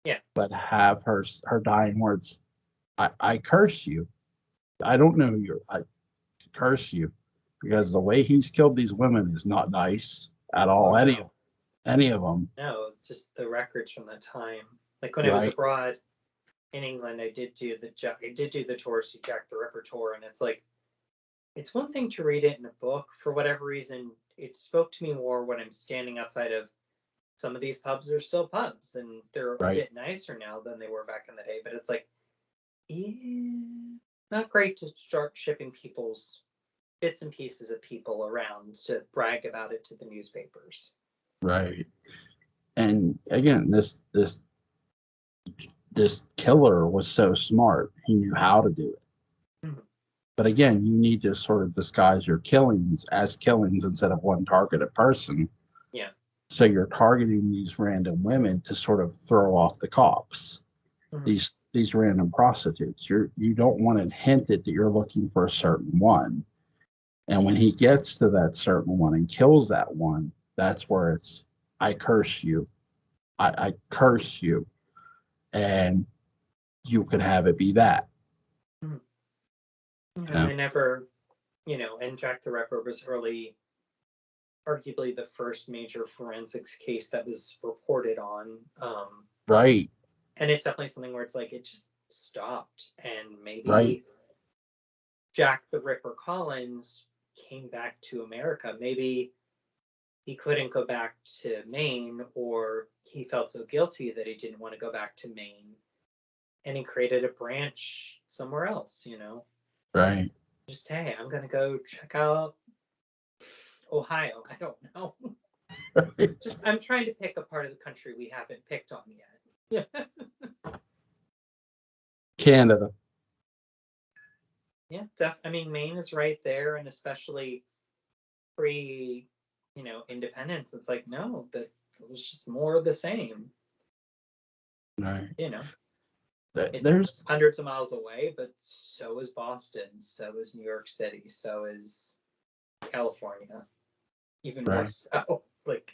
Speaker 2: Yeah.
Speaker 1: But have her dying words, I curse you. I don't know you. I curse you because the way he's killed these women is not nice at all.
Speaker 2: Oh no.
Speaker 1: Any of them,
Speaker 2: No, just the records from that time. Like when I was
Speaker 1: right?
Speaker 2: abroad in England, I did do the touristy Jack the Ripper tour, and it's like it's one thing to read it in a book. For whatever reason, it spoke to me more when I'm standing outside of some of these pubs are still pubs, and they're a
Speaker 1: Right,
Speaker 2: bit nicer now than they were back in the day. But it's like, not great to start shipping people's bits and pieces of people around to brag about it to the newspapers.
Speaker 1: right. And again, this killer was so smart. He knew how to do it.
Speaker 2: Mhm.
Speaker 1: But again, you need to sort of disguise your killings as killings instead of one targeted person.
Speaker 2: Yeah.
Speaker 1: So you're targeting these random women to sort of throw off the cops.
Speaker 2: Mhm.
Speaker 1: These random prostitutes. You don't want it hinted that you're looking for a certain one. And when he gets to that certain one and kills that one, that's where it's I curse you. I curse you. And you could have it be that.
Speaker 2: Mhm.
Speaker 1: You
Speaker 2: And
Speaker 1: know?
Speaker 2: they never, and Jack the Ripper was arguably the first major forensics case that was reported on.
Speaker 1: Right,
Speaker 2: And it's definitely something where it's like it just stopped. And
Speaker 1: right,
Speaker 2: maybe Jack the Ripper Collins came back to America. Maybe he couldn't go back to Maine, or he felt so guilty that he didn't want to go back to Maine. And he created a branch somewhere else.
Speaker 1: right.
Speaker 2: Just, hey, I'm going to go check out Ohio. I don't know. Just, I'm trying to pick a part of the country we haven't picked on yet. Yeah.
Speaker 1: Canada.
Speaker 2: Yeah, I mean, Maine is right there, and especially pre, independence. It's like, no, that it was just more of the same.
Speaker 1: Right.
Speaker 2: You know, it's
Speaker 1: There's
Speaker 2: hundreds of miles away, but so is Boston, so is New York City, so is California, even more
Speaker 1: right.
Speaker 2: so. Like,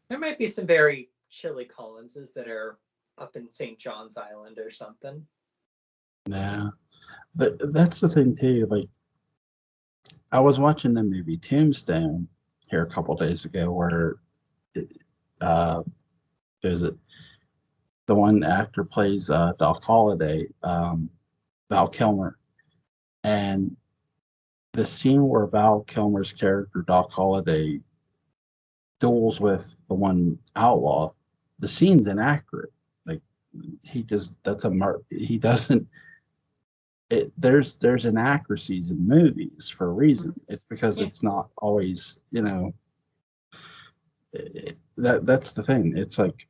Speaker 2: there might be some very chilly Collinses that are up in St. John's Island or something.
Speaker 1: Yeah. That's the thing too. Like I was watching the movie Tombstone here a couple days ago where uh there's it the one actor plays Doc Holliday, Val Kilmer. And the scene where Val Kilmer's character, Doc Holliday, duels with the one outlaw, the scene's inaccurate. Like he does that's a he doesn't there's inaccuracies in movies for a reason. It's because
Speaker 2: Yeah.
Speaker 1: it's not always, that's the thing. It's like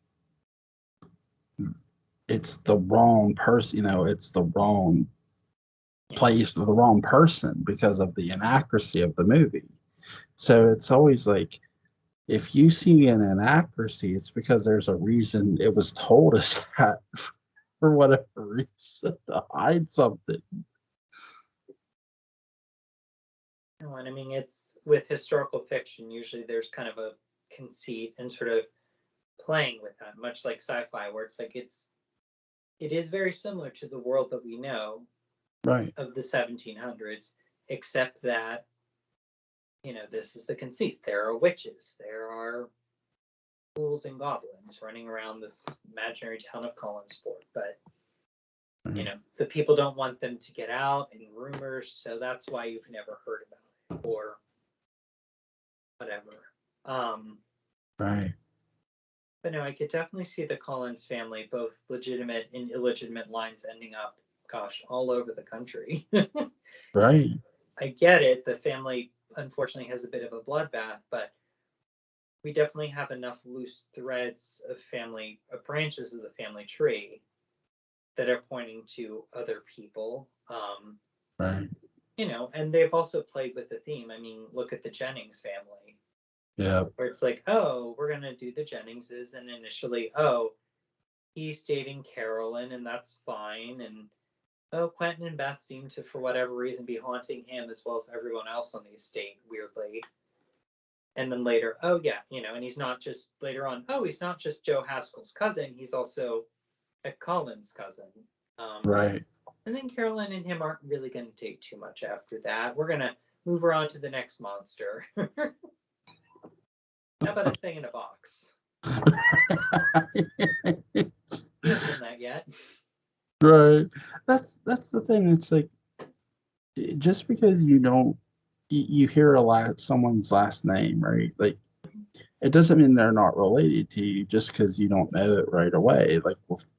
Speaker 1: it's the wrong person, it's the wrong
Speaker 2: Yeah.
Speaker 1: place for the wrong person because of the inaccuracy of the movie. So it's always like if you see an inaccuracy, it's because there's a reason it was told us that for whatever reason to hide something.
Speaker 2: No, and I mean, it's with historical fiction, usually there's kind of a conceit and sort of playing with that, much like sci-fi, where it's like it is very similar to the world that we know
Speaker 1: Right.
Speaker 2: of the 1700s, except that this is the conceit. There are witches, there are ghouls and goblins running around this imaginary town of Collinsport, but
Speaker 1: Right.
Speaker 2: the people don't want them to get out, and rumors, so that's why you've never heard about it. or whatever.
Speaker 1: Right.
Speaker 2: But no, I could definitely see the Collins family, both legitimate and illegitimate lines ending up, gosh, all over the country.
Speaker 1: Right.
Speaker 2: I get it. The family unfortunately has a bit of a bloodbath, but we definitely have enough loose threads of family, branches of the family tree that are pointing to other people.
Speaker 1: Right.
Speaker 2: And they've also played with the theme. I mean, look at the Jennings family,
Speaker 1: Yeah.
Speaker 2: where it's like, oh, we're going to do the Jenningses. And initially, oh, he's dating Carolyn, and that's fine. And oh, Quentin and Beth seem to, for whatever reason, be haunting him as well as everyone else on the estate, weirdly. And then later, oh, yeah, and he's not just, later on, oh, he's not just Joe Haskell's cousin, he's also a Collins cousin.
Speaker 1: Right.
Speaker 2: And then Carolyn and him aren't really going to take too much after that. We're going to move her on to the next monster. How about a thing in a box? You haven't done that yet.
Speaker 1: Right. That's the thing. It's like, just because you hear someone's last name, right? Like, it doesn't mean they're not related to you just because you don't know it right away.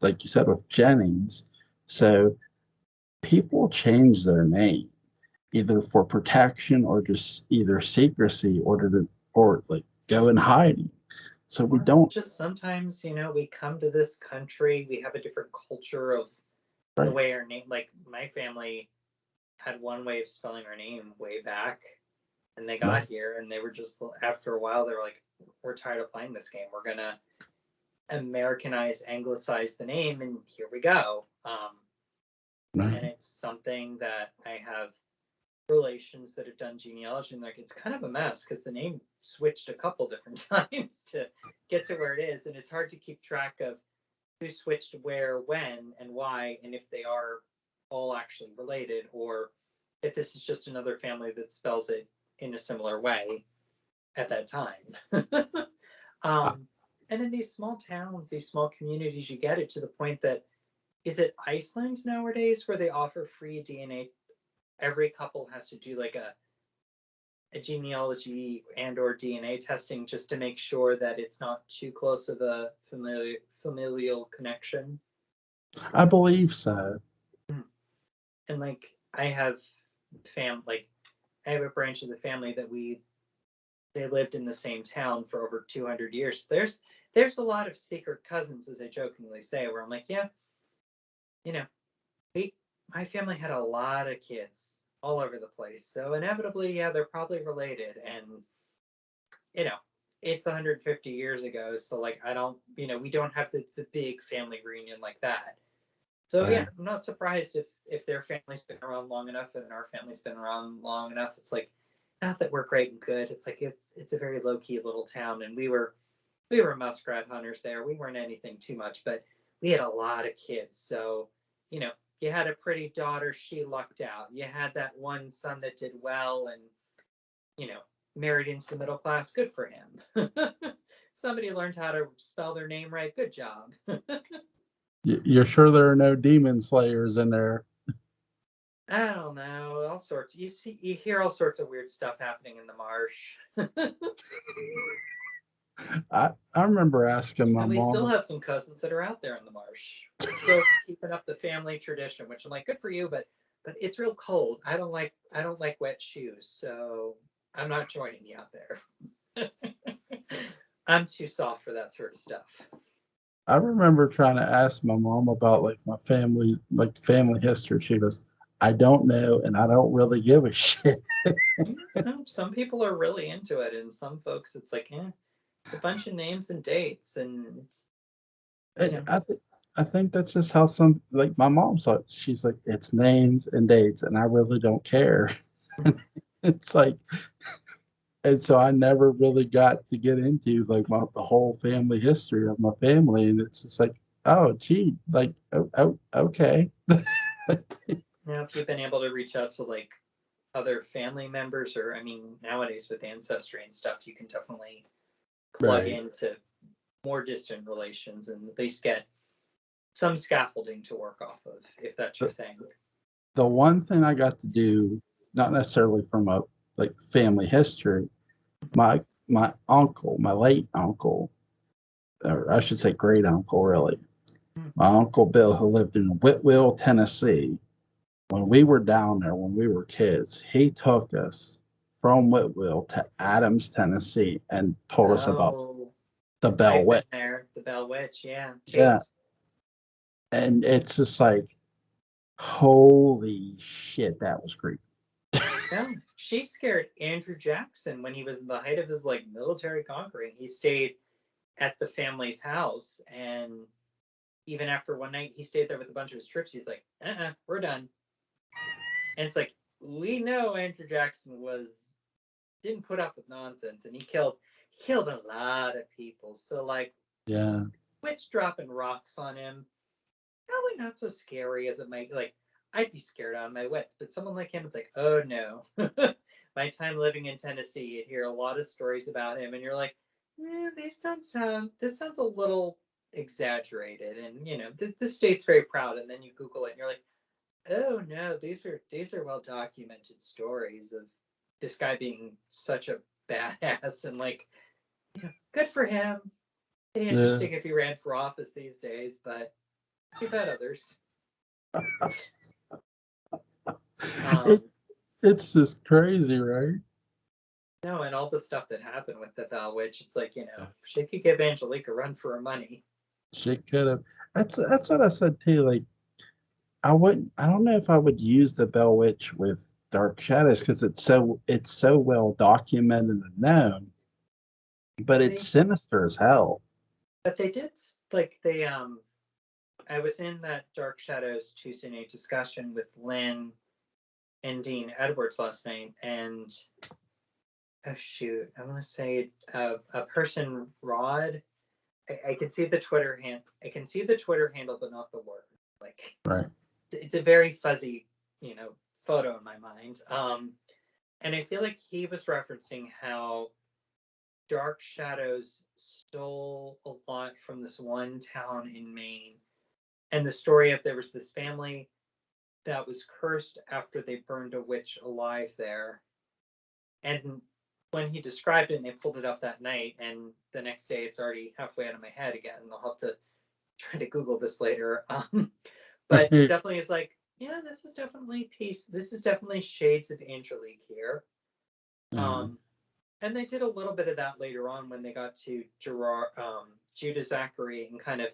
Speaker 1: Like you said with Jennings. So people change their name either for protection or just either secrecy or like go in hiding. So we don't.
Speaker 2: Just sometimes, we come to this country, we have a different culture of the
Speaker 1: Right.
Speaker 2: way our name, like my family had one way of spelling our name way back, and they got
Speaker 1: Right.
Speaker 2: here and they were just, after a while, they were like, we're tired of playing this game. We're going to Americanize, anglicize the name, and here we go.
Speaker 1: Right.
Speaker 2: And it's something that I have relations that have done genealogy, and like it's kind of a mess because the name switched a couple different times to get to where it is, and it's hard to keep track of who switched where, when, and why, and if they are all actually related, or if this is just another family that spells it in a similar way at that time. And in these small towns, these small communities, you get it to the point that, is it Iceland nowadays where they offer free DNA? Every couple has to do like a genealogy and or DNA testing just to make sure that it's not too close of a familial connection.
Speaker 1: I believe so.
Speaker 2: And like I have I have a branch of the family that they lived in the same town for over 200 years. There's a lot of secret cousins, as I jokingly say, where I'm like, yeah, my family had a lot of kids all over the place. So inevitably, yeah, they're probably related. And, it's 150 years ago. So like, I don't, we don't have the big family reunion like that. So yeah, I'm not surprised if their family's been around long enough and our family's been around long enough. It's like, not that we're great and good. It's like, it's a very low key little town. And we were muskrat hunters there. We weren't anything too much, but we had a lot of kids. So, you had a pretty daughter, she lucked out. You had that one son that did well and, married into the middle class. Good for him. Somebody learned how to spell their name right. Good job.
Speaker 1: You're sure there are no demon slayers in there?
Speaker 2: I don't know. All sorts. You hear all sorts of weird stuff happening in the marsh.
Speaker 1: I remember asking my
Speaker 2: And we still
Speaker 1: mom.
Speaker 2: have some cousins that are out there in the marsh, still keeping up the family tradition, which I'm like, good for you, but it's real cold. I don't like wet shoes, so I'm not joining you out there. I'm too soft for that sort of stuff.
Speaker 1: I remember trying to ask my mom about like my family, like family history. She goes, "I don't know, and I don't really give a shit."
Speaker 2: Some people are really into it, and some folks, it's like, a bunch of names and dates, and
Speaker 1: And I think that's just how some, like my mom saw it. She's like, it's names and dates, and I really don't care. It's like, and so I never really got to get into like the whole family history of my family, and it's just like, oh, gee, like, okay.
Speaker 2: now if you've been able to reach out to like other family members, or I mean, nowadays with Ancestry and stuff, you can definitely plug
Speaker 1: Right.
Speaker 2: into more distant relations and at least get some scaffolding to work off of if that's your thing.
Speaker 1: The one thing I got to do, not necessarily from like family history. My uncle, my late uncle, or I should say great uncle, really. My uncle Bill, who lived in Whitwell, Tennessee. When we were down there, when we were kids, he took us from Whitwell to Adams, Tennessee, and told us about
Speaker 2: Oh,
Speaker 1: the Bell
Speaker 2: I've been
Speaker 1: Witch.
Speaker 2: there. The Bell Witch, yeah.
Speaker 1: Yeah,
Speaker 2: Jeez.
Speaker 1: and it's just like, holy shit, that was creepy.
Speaker 2: No, she scared Andrew Jackson when he was in the height of his like military conquering. He stayed at the family's house, and even after one night, he stayed there with a bunch of his troops. He's like, we're done. And it's like, we know Andrew Jackson didn't put up with nonsense, and he killed a lot of people. So like,
Speaker 1: Yeah,
Speaker 2: witch dropping rocks on him, probably not so scary as it might. Like, I'd be scared out of my wits, but someone like him, it's like, oh no. My time living in Tennessee, you'd hear a lot of stories about him, and you're like, these don't sound. This sounds a little exaggerated, and the state's very proud. And then you Google it, and you're like, oh no, these are well documented stories of this guy being such a badass, and like, good for him. It'd be
Speaker 1: yeah.
Speaker 2: interesting if he ran for office these days, but too bad others.
Speaker 1: It
Speaker 2: Um,
Speaker 1: it's just crazy, right?
Speaker 2: no, and all the stuff that happened with the Bell Witch, it's like, she could give Angelique a run for her money.
Speaker 1: She could have. That's what I said too. Like I wouldn't. I don't know if I would use the Bell Witch with Dark Shadows because it's so well documented and known, but it's
Speaker 2: They,
Speaker 1: sinister as hell.
Speaker 2: but they did like I was in that Dark Shadows Tuesday night discussion with Lynn and Dean Edwards last night, and oh shoot, I want to say a person Rod. I can see the Twitter hand. I can see the Twitter handle, but not the word. Like,
Speaker 1: Right.
Speaker 2: it's a very fuzzy, photo in my mind. And I feel like he was referencing how Dark Shadows stole a lot from this one town in Maine, and the story of there was this family that was cursed after they burned a witch alive there. And when he described it, and they pulled it up that night, and the next day it's already halfway out of my head again. And I'll have to try to Google this later. But it definitely is like, yeah, this is definitely peace. This is definitely shades of Angelique here.
Speaker 1: Yeah.
Speaker 2: Um, and they did a little bit of that later on when they got to Judah Zachary and kind of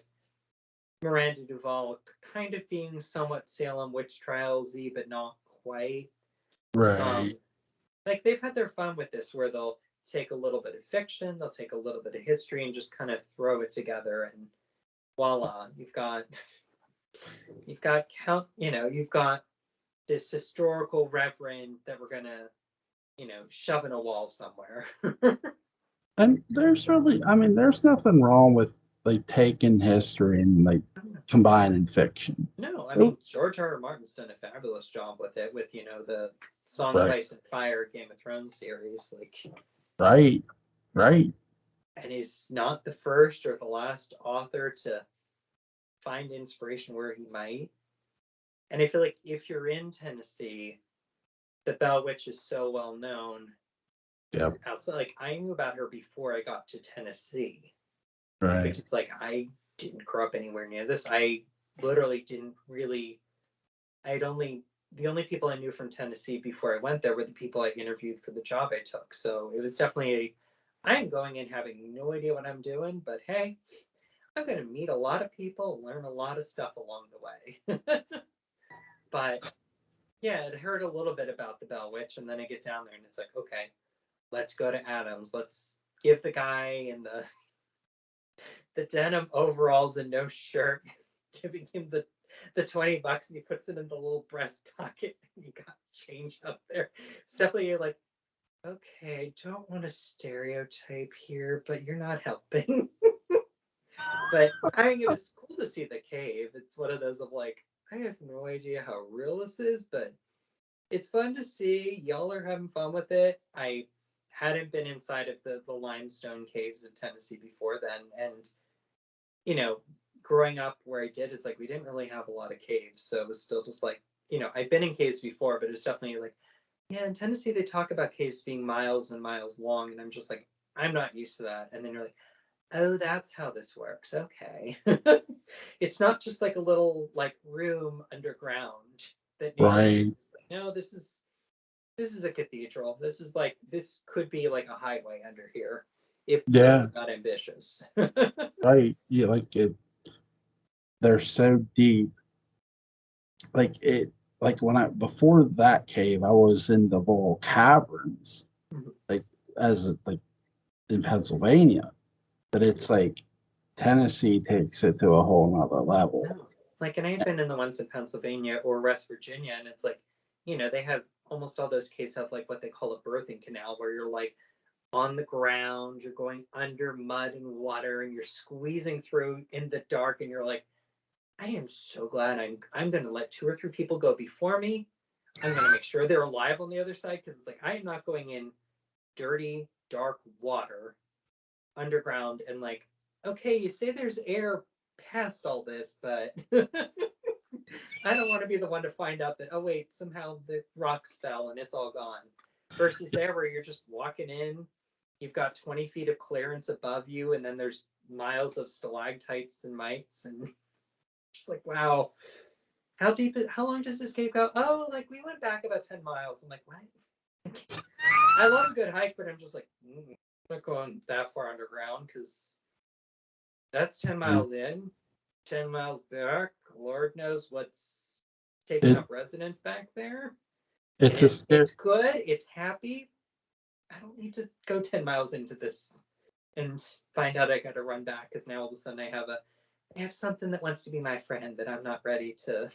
Speaker 2: Miranda Duval, kind of being somewhat Salem witch trialsy, but not quite.
Speaker 1: Right.
Speaker 2: Um, like they've had their fun with this, where they'll take a little bit of fiction, they'll take a little bit of history, and just kind of throw it together, and voila, you've got you've got this historical reverend that we're gonna shove in a wall somewhere.
Speaker 1: And there's nothing wrong with like taking history and like combining fiction.
Speaker 2: No, I
Speaker 1: Oh,
Speaker 2: mean George R. R. Martin's done a fabulous job with it, with the Song of
Speaker 1: right.
Speaker 2: Ice and Fire Game of Thrones series, like,
Speaker 1: Right. Right.
Speaker 2: and he's not the first or the last author to find inspiration where he might. And I feel like if you're in Tennessee, the Bell Witch is so well known.
Speaker 1: Yep.
Speaker 2: Outside, like I knew about her before I got to Tennessee,
Speaker 1: Right.
Speaker 2: which is like I didn't grow up anywhere near this. I literally didn't really. I'd only The only people I knew from Tennessee before I went there were the people I interviewed for the job I took. So it was definitely I'm going in having no idea what I'm doing, but hey, I'm going to meet a lot of people, and learn a lot of stuff along the way. But yeah, I'd heard a little bit about the Bell Witch, and then I get down there and it's like, okay, let's go to Adams. Let's give the guy in the denim overalls and no shirt, giving him the $20, and he puts it in the little breast pocket, and you got change up there. It's definitely like, okay, I don't want to stereotype here, but you're not helping. But I mean, it was cool to see the cave. It's one of those of like, I have no idea how real this is, but it's fun to see. Y'all are having fun with it. I hadn't been inside of the limestone caves of Tennessee before then, and you know, growing up where I did, it's like we didn't really have a lot of caves, so it was still just like, I've been in caves before, but it's definitely like, Yeah, in Tennessee they talk about caves being miles and miles long, and I'm just like, I'm not used to that. And then you're like, oh, that's how this works. Okay. It's not just like a little like room underground that needs to be.
Speaker 1: Right.
Speaker 2: No, this is a cathedral. This is like this could be like a highway under here if the show
Speaker 1: Yeah.
Speaker 2: got ambitious.
Speaker 1: Right. Yeah. Like it. They're so deep. Like it. Like when I before that cave, I was in the little caverns. Like like in Pennsylvania, but it's like Tennessee takes it to a whole nother level.
Speaker 2: No. Like, and I've been in the ones in Pennsylvania or West Virginia, and it's like, they have almost all those cases have like what they call a birthing canal, where you're like on the ground, you're going under mud and water, and you're squeezing through in the dark, and you're like, I am so glad I'm going to let 2 or 3 people go before me. I'm going to make sure they're alive on the other side because it's like I am not going in dirty, dark water underground and like, okay, you say there's air past all this, but I don't want to be the one to find out that, oh, wait, somehow the rocks fell and it's all gone. Versus there, where you're just walking in, you've got 20 feet of clearance above you, and then there's miles of stalactites and mites, and just like, wow, how long does this cave go? Oh, like we went back about 10 miles. I'm like, what? I love a good hike, but I'm just like, I'm not going that far underground because that's 10 miles in, 10 miles back. Lord knows what's taking
Speaker 1: It
Speaker 2: up residence back there. And
Speaker 1: it's a
Speaker 2: it's
Speaker 1: scare.
Speaker 2: good, it's happy. I don't need to go 10 miles into this and find out I got to run back because now all of a sudden I have something that wants to be my friend that I'm not ready to.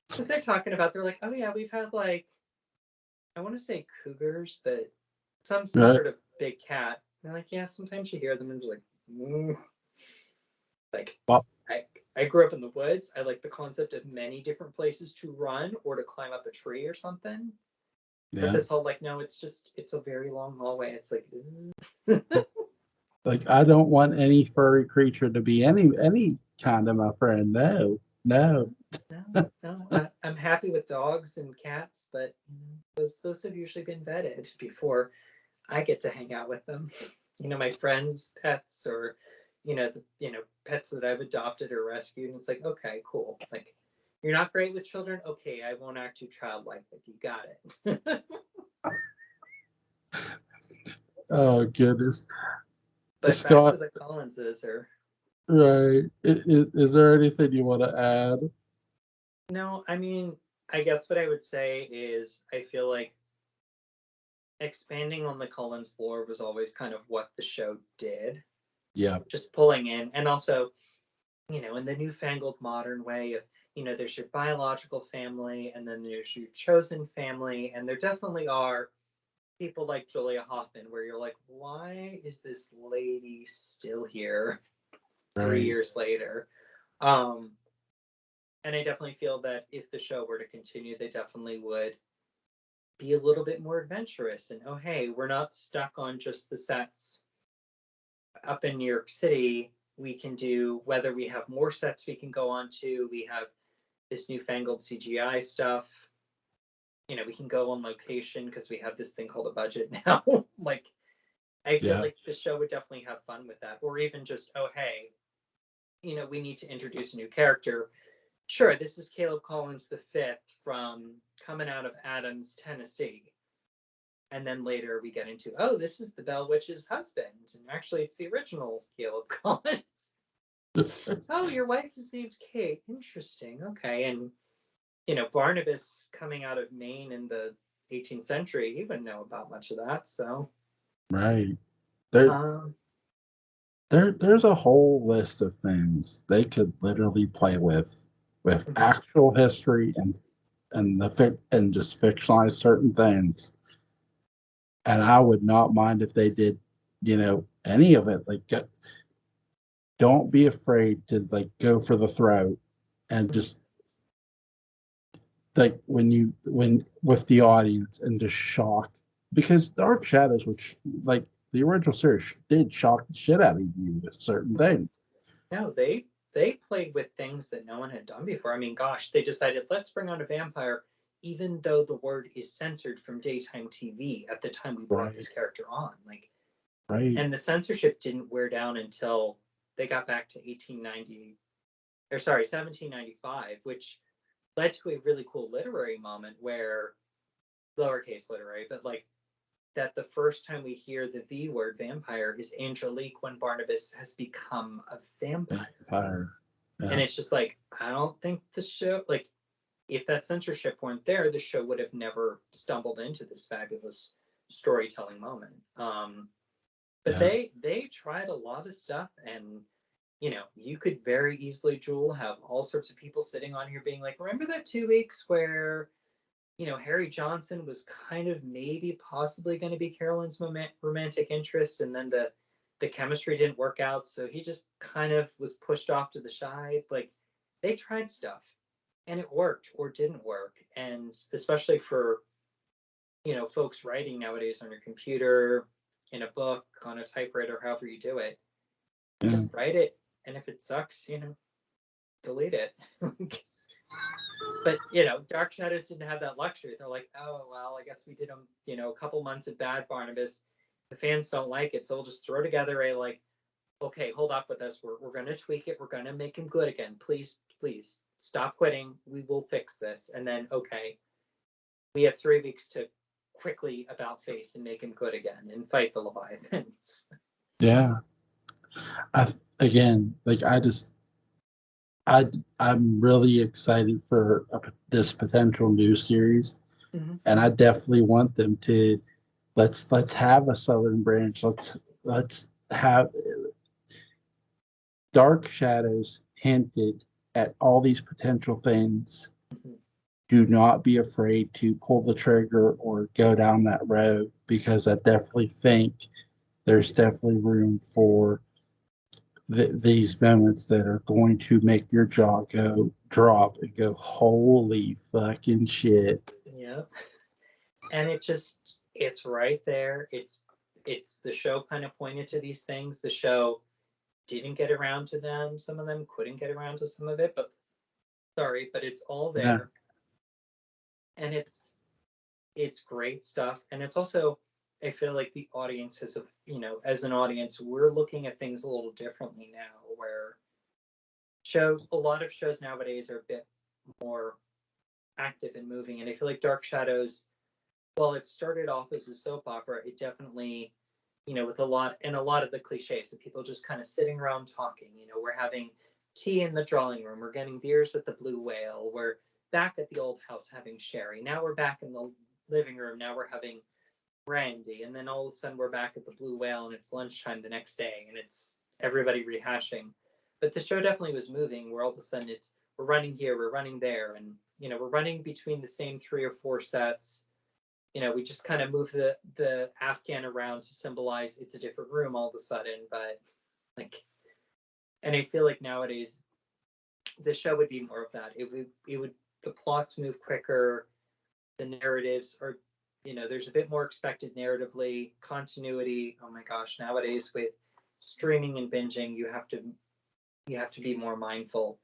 Speaker 2: Because they're talking about, they're like, oh yeah, we've had like, I want to say cougars, but some
Speaker 1: Right.
Speaker 2: sort of big cat. And they're like, yeah, sometimes you hear them and just like, like
Speaker 1: Well,
Speaker 2: I grew up in the woods. I like the concept of many different places to run or to climb up a tree or something. But
Speaker 1: yeah.
Speaker 2: this whole like, no, it's a very long hallway. It's like,
Speaker 1: Like I don't want any furry creature to be any kind of my friend. No. No.
Speaker 2: no, no. I'm happy with dogs and cats, but those have usually been vetted before I get to hang out with them. My friends' pets or pets that I've adopted or rescued, and it's like, okay, cool. Like, you're not great with children. Okay, I won't act too childlike with you. Got it.
Speaker 1: Oh goodness.
Speaker 2: But back to
Speaker 1: Scott,
Speaker 2: the Collinses, or
Speaker 1: right. Is there anything you want to add?
Speaker 2: no, I mean, I guess what I would say is I feel like expanding on the Cullens lore was always kind of what the show did,
Speaker 1: Yeah.
Speaker 2: just pulling in, and also in the newfangled modern way of, there's your biological family and then there's your chosen family. And there definitely are people like Julia Hoffman where you're like, why is this lady still here 3 years later? And I definitely feel that if the show were to continue, they definitely would be a little bit more adventurous. And, oh, hey, we're not stuck on just the sets up in New York City. We can do, whether we have more sets we can go on to, we have this newfangled CGI stuff. We can go on location because we have this thing called a budget now. Like, I feel
Speaker 1: Yeah.
Speaker 2: like the show would definitely have fun with that. Or even just, oh, hey, we need to introduce a new character. Sure, this is Caleb Collins the fifth from coming out of Adams, Tennessee. And then later we get into, oh, this is the Bell Witch's husband. And actually, it's the original Caleb Collins. Oh, your wife is named Kate. Interesting. Okay. And, Barnabas coming out of Maine in the 18th century, he wouldn't know about much of that. So,
Speaker 1: Right. There
Speaker 2: um,
Speaker 1: there's a whole list of things they could literally play with
Speaker 2: mhm.
Speaker 1: actual history and just fictionalize certain things. And I would not mind if they did, any of it. Like don't be afraid to like go for the throat and just like when with the audience and just shock because Dark Shadows, which like the original series did shock the shit out of you with certain things.
Speaker 2: No, they played with things that no one had done before. I mean, gosh, they decided let's bring on a vampire even though the word is censored from daytime TV at the time we brought
Speaker 1: Right.
Speaker 2: this character on, like,
Speaker 1: Right.
Speaker 2: and the censorship didn't wear down until they got back to 1795, which led to a really cool literary moment where, lowercase literary, but like that the first time we hear the V word vampire is Angelique when Barnabas has become a vampire.
Speaker 1: Vampire.
Speaker 2: And
Speaker 1: Yeah.
Speaker 2: it's just like, I don't think the show, like, if that censorship weren't there, the show would have never stumbled into this fabulous storytelling moment. But
Speaker 1: Yeah.
Speaker 2: they tried a lot of stuff, and you could very easily, Jewel, have all sorts of people sitting on here being like, remember that 2 weeks where Harry Johnson was kind of maybe possibly going to be Carolyn's romantic interest, and then the chemistry didn't work out, so he just kind of was pushed off to the side. Like, they tried stuff, and it worked or didn't work, and especially for folks writing nowadays on your computer, in a book, on a typewriter, however you do it,
Speaker 1: Yeah.
Speaker 2: just write it, and if it sucks, delete it. But Dark Shadows didn't have that luxury. They're like, oh well, I guess we did them, a couple months of bad Barnabas. The fans don't like it, so we'll just throw together a like, okay, hold up with us. We're gonna tweak it. We're gonna make him good again. Please, please stop quitting. We will fix this. And then okay, we have 3 weeks to quickly about face and make him good again and fight the Leviathans.
Speaker 1: Yeah. Again, like I'm really excited for this potential new series, and I definitely want them to let's have a Southern branch. Let's have Dark Shadows hinted at all these potential things. Do not be afraid to pull the trigger or go down that road, because I definitely think there's definitely room for these moments that are going to make your jaw drop and go, holy fucking shit.
Speaker 2: Yeah. And it's right there. It's the show kind of pointed to these things. The show didn't get around to them. Some of them couldn't get around to some of it, but it's all
Speaker 1: Yeah.
Speaker 2: there. And it's great stuff. And it's also, I feel like the audience has as an audience, we're looking at things a little differently now, where a lot of shows nowadays are a bit more active and moving. And I feel like Dark Shadows, well, it started off as a soap opera, it definitely, with a lot of the cliches of people just kind of sitting around talking. We're having tea in the drawing room, we're getting beers at the Blue Whale, we're back at the old house having sherry. Now we're back in the living room, now we're having brandy, and then all of a sudden we're back at the Blue Whale and it's lunchtime the next day and it's everybody rehashing. But the show definitely was moving, where all of a sudden we're running here, we're running there, and we're running between the same 3 or 4 sets. We just kind of move the Afghan around to symbolize it's a different room all of a sudden. But like, and I feel like nowadays the show would be more of that. It would the plots move quicker, the narratives are, there's a bit more expected narratively, continuity. Oh my gosh, nowadays with streaming and binging, you have to be more mindful.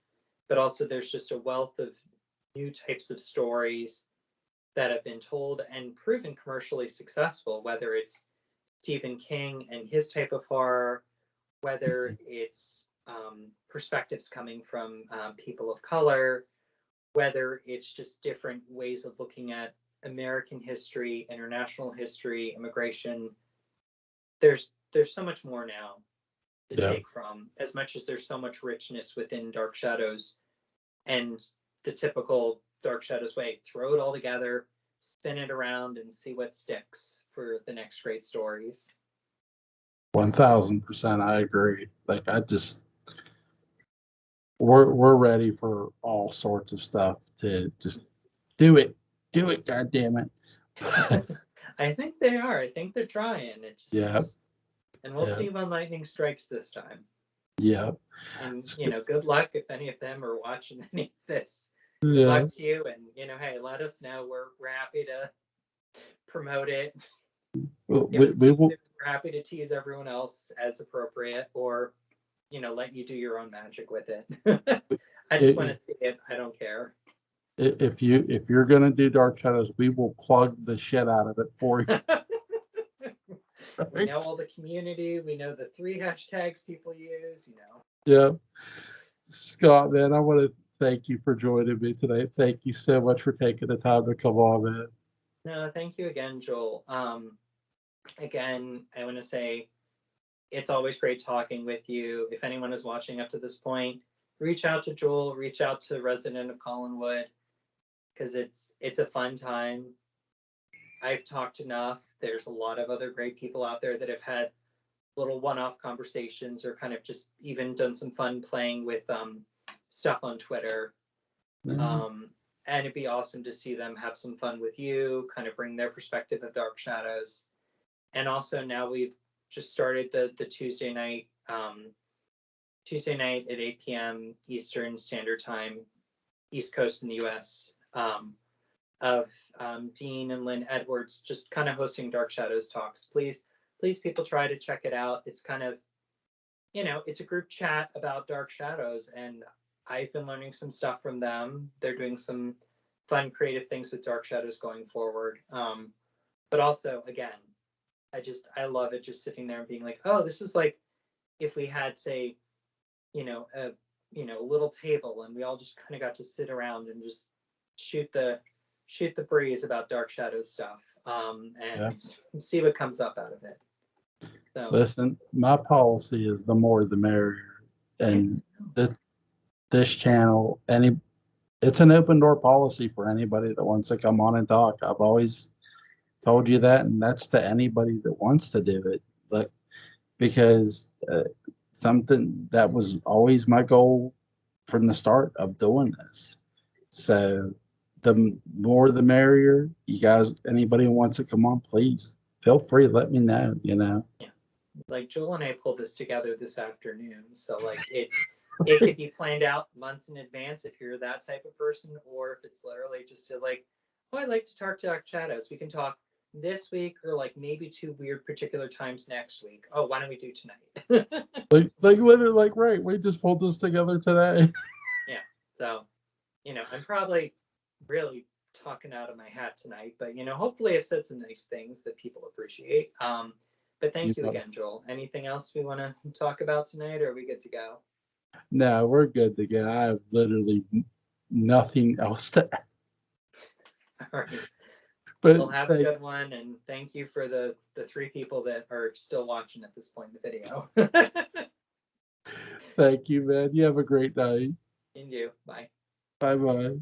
Speaker 2: But also there's just a wealth of new types of stories that have been told and proven commercially successful, whether it's Stephen King and his type of horror, whether it's perspectives coming from people of color, whether it's just different ways of looking at American history, international history, immigration. There's so much more now to take from, as much as there's so much richness within Dark Shadows, and the typical Dark Shadows way, throw it all together, spin it around, and see what sticks for the next great stories.
Speaker 1: 1000%, I agree. Like, we're ready for all sorts of stuff to just do it, god damn it.
Speaker 2: I think they are. I think they're trying.
Speaker 1: Yeah.
Speaker 2: And we'll see when lightning strikes this time.
Speaker 1: Yeah.
Speaker 2: And good luck if any of them are watching any of this. Good luck to you, and hey, let us know. We're happy to promote it. We're happy to tease everyone else as appropriate, or let you do your own magic with it. I just want to see it. I don't care.
Speaker 1: If you're gonna do Dark Shadows, we will plug the shit out of it for you.
Speaker 2: We know all the community. We know the 3 hashtags people use.
Speaker 1: Yeah. Scott, man, I want to thank you for joining me today. Thank you so much for taking the time to come on, man.
Speaker 2: No, thank you again, Joel. Again, I want to say it's always great talking with you. If anyone is watching up to this point, reach out to Joel, reach out to Resident of Collinwood, because it's a fun time. I've talked enough. There's a lot of other great people out there that have had little one-off conversations or kind of just even done some fun playing with stuff on Twitter. And it'd be awesome to see them have some fun with you, kind of bring their perspective of Dark Shadows. And also now we've just started the Tuesday night at 8 p.m. Eastern Standard Time, East Coast in the U.S. Of Dean and Lynn Edwards just kind of hosting Dark Shadows talks. Please, people try to check it out. It's kind of, it's a group chat about Dark Shadows, and I've been learning some stuff from them. They're doing some fun, creative things with Dark Shadows going forward. But also, again, I love it just sitting there and being like, oh, this is like if we had, say, a little table and we all just kind of got to sit around and just shoot the breeze about Dark Shadows stuff, and see what comes up out of it. So
Speaker 1: listen, my policy is the more the merrier, and this channel, it's an open door policy for anybody that wants to come on and talk. I've always told you that, and that's to anybody that wants to do it. But because something that was always my goal from the start of doing this. So the more the merrier. You guys, anybody who wants to come on, please feel free. Let me know.
Speaker 2: Yeah. Like Joel and I pulled this together this afternoon, so like it could be planned out months in advance if you're that type of person, or if it's literally just like, oh, I'd like to talk to Dark Shadows. We can talk this week, or like maybe 2 weird particular times next week. Oh, why don't we do tonight?
Speaker 1: like literally, like, right, we just pulled this together today.
Speaker 2: Yeah. So, I'm probably really talking out of my hat tonight, but hopefully I've said some nice things that people appreciate. But thank you again, Joel. Anything else we want to talk about tonight, or are we good to go?
Speaker 1: No, we're good to go. I have literally nothing else to add.
Speaker 2: All right.
Speaker 1: But
Speaker 2: we'll have a good one, and thank you for the 3 people that are still watching at this point in the video.
Speaker 1: Thank you, man. You have a great night.
Speaker 2: And you. Bye.
Speaker 1: Bye-bye.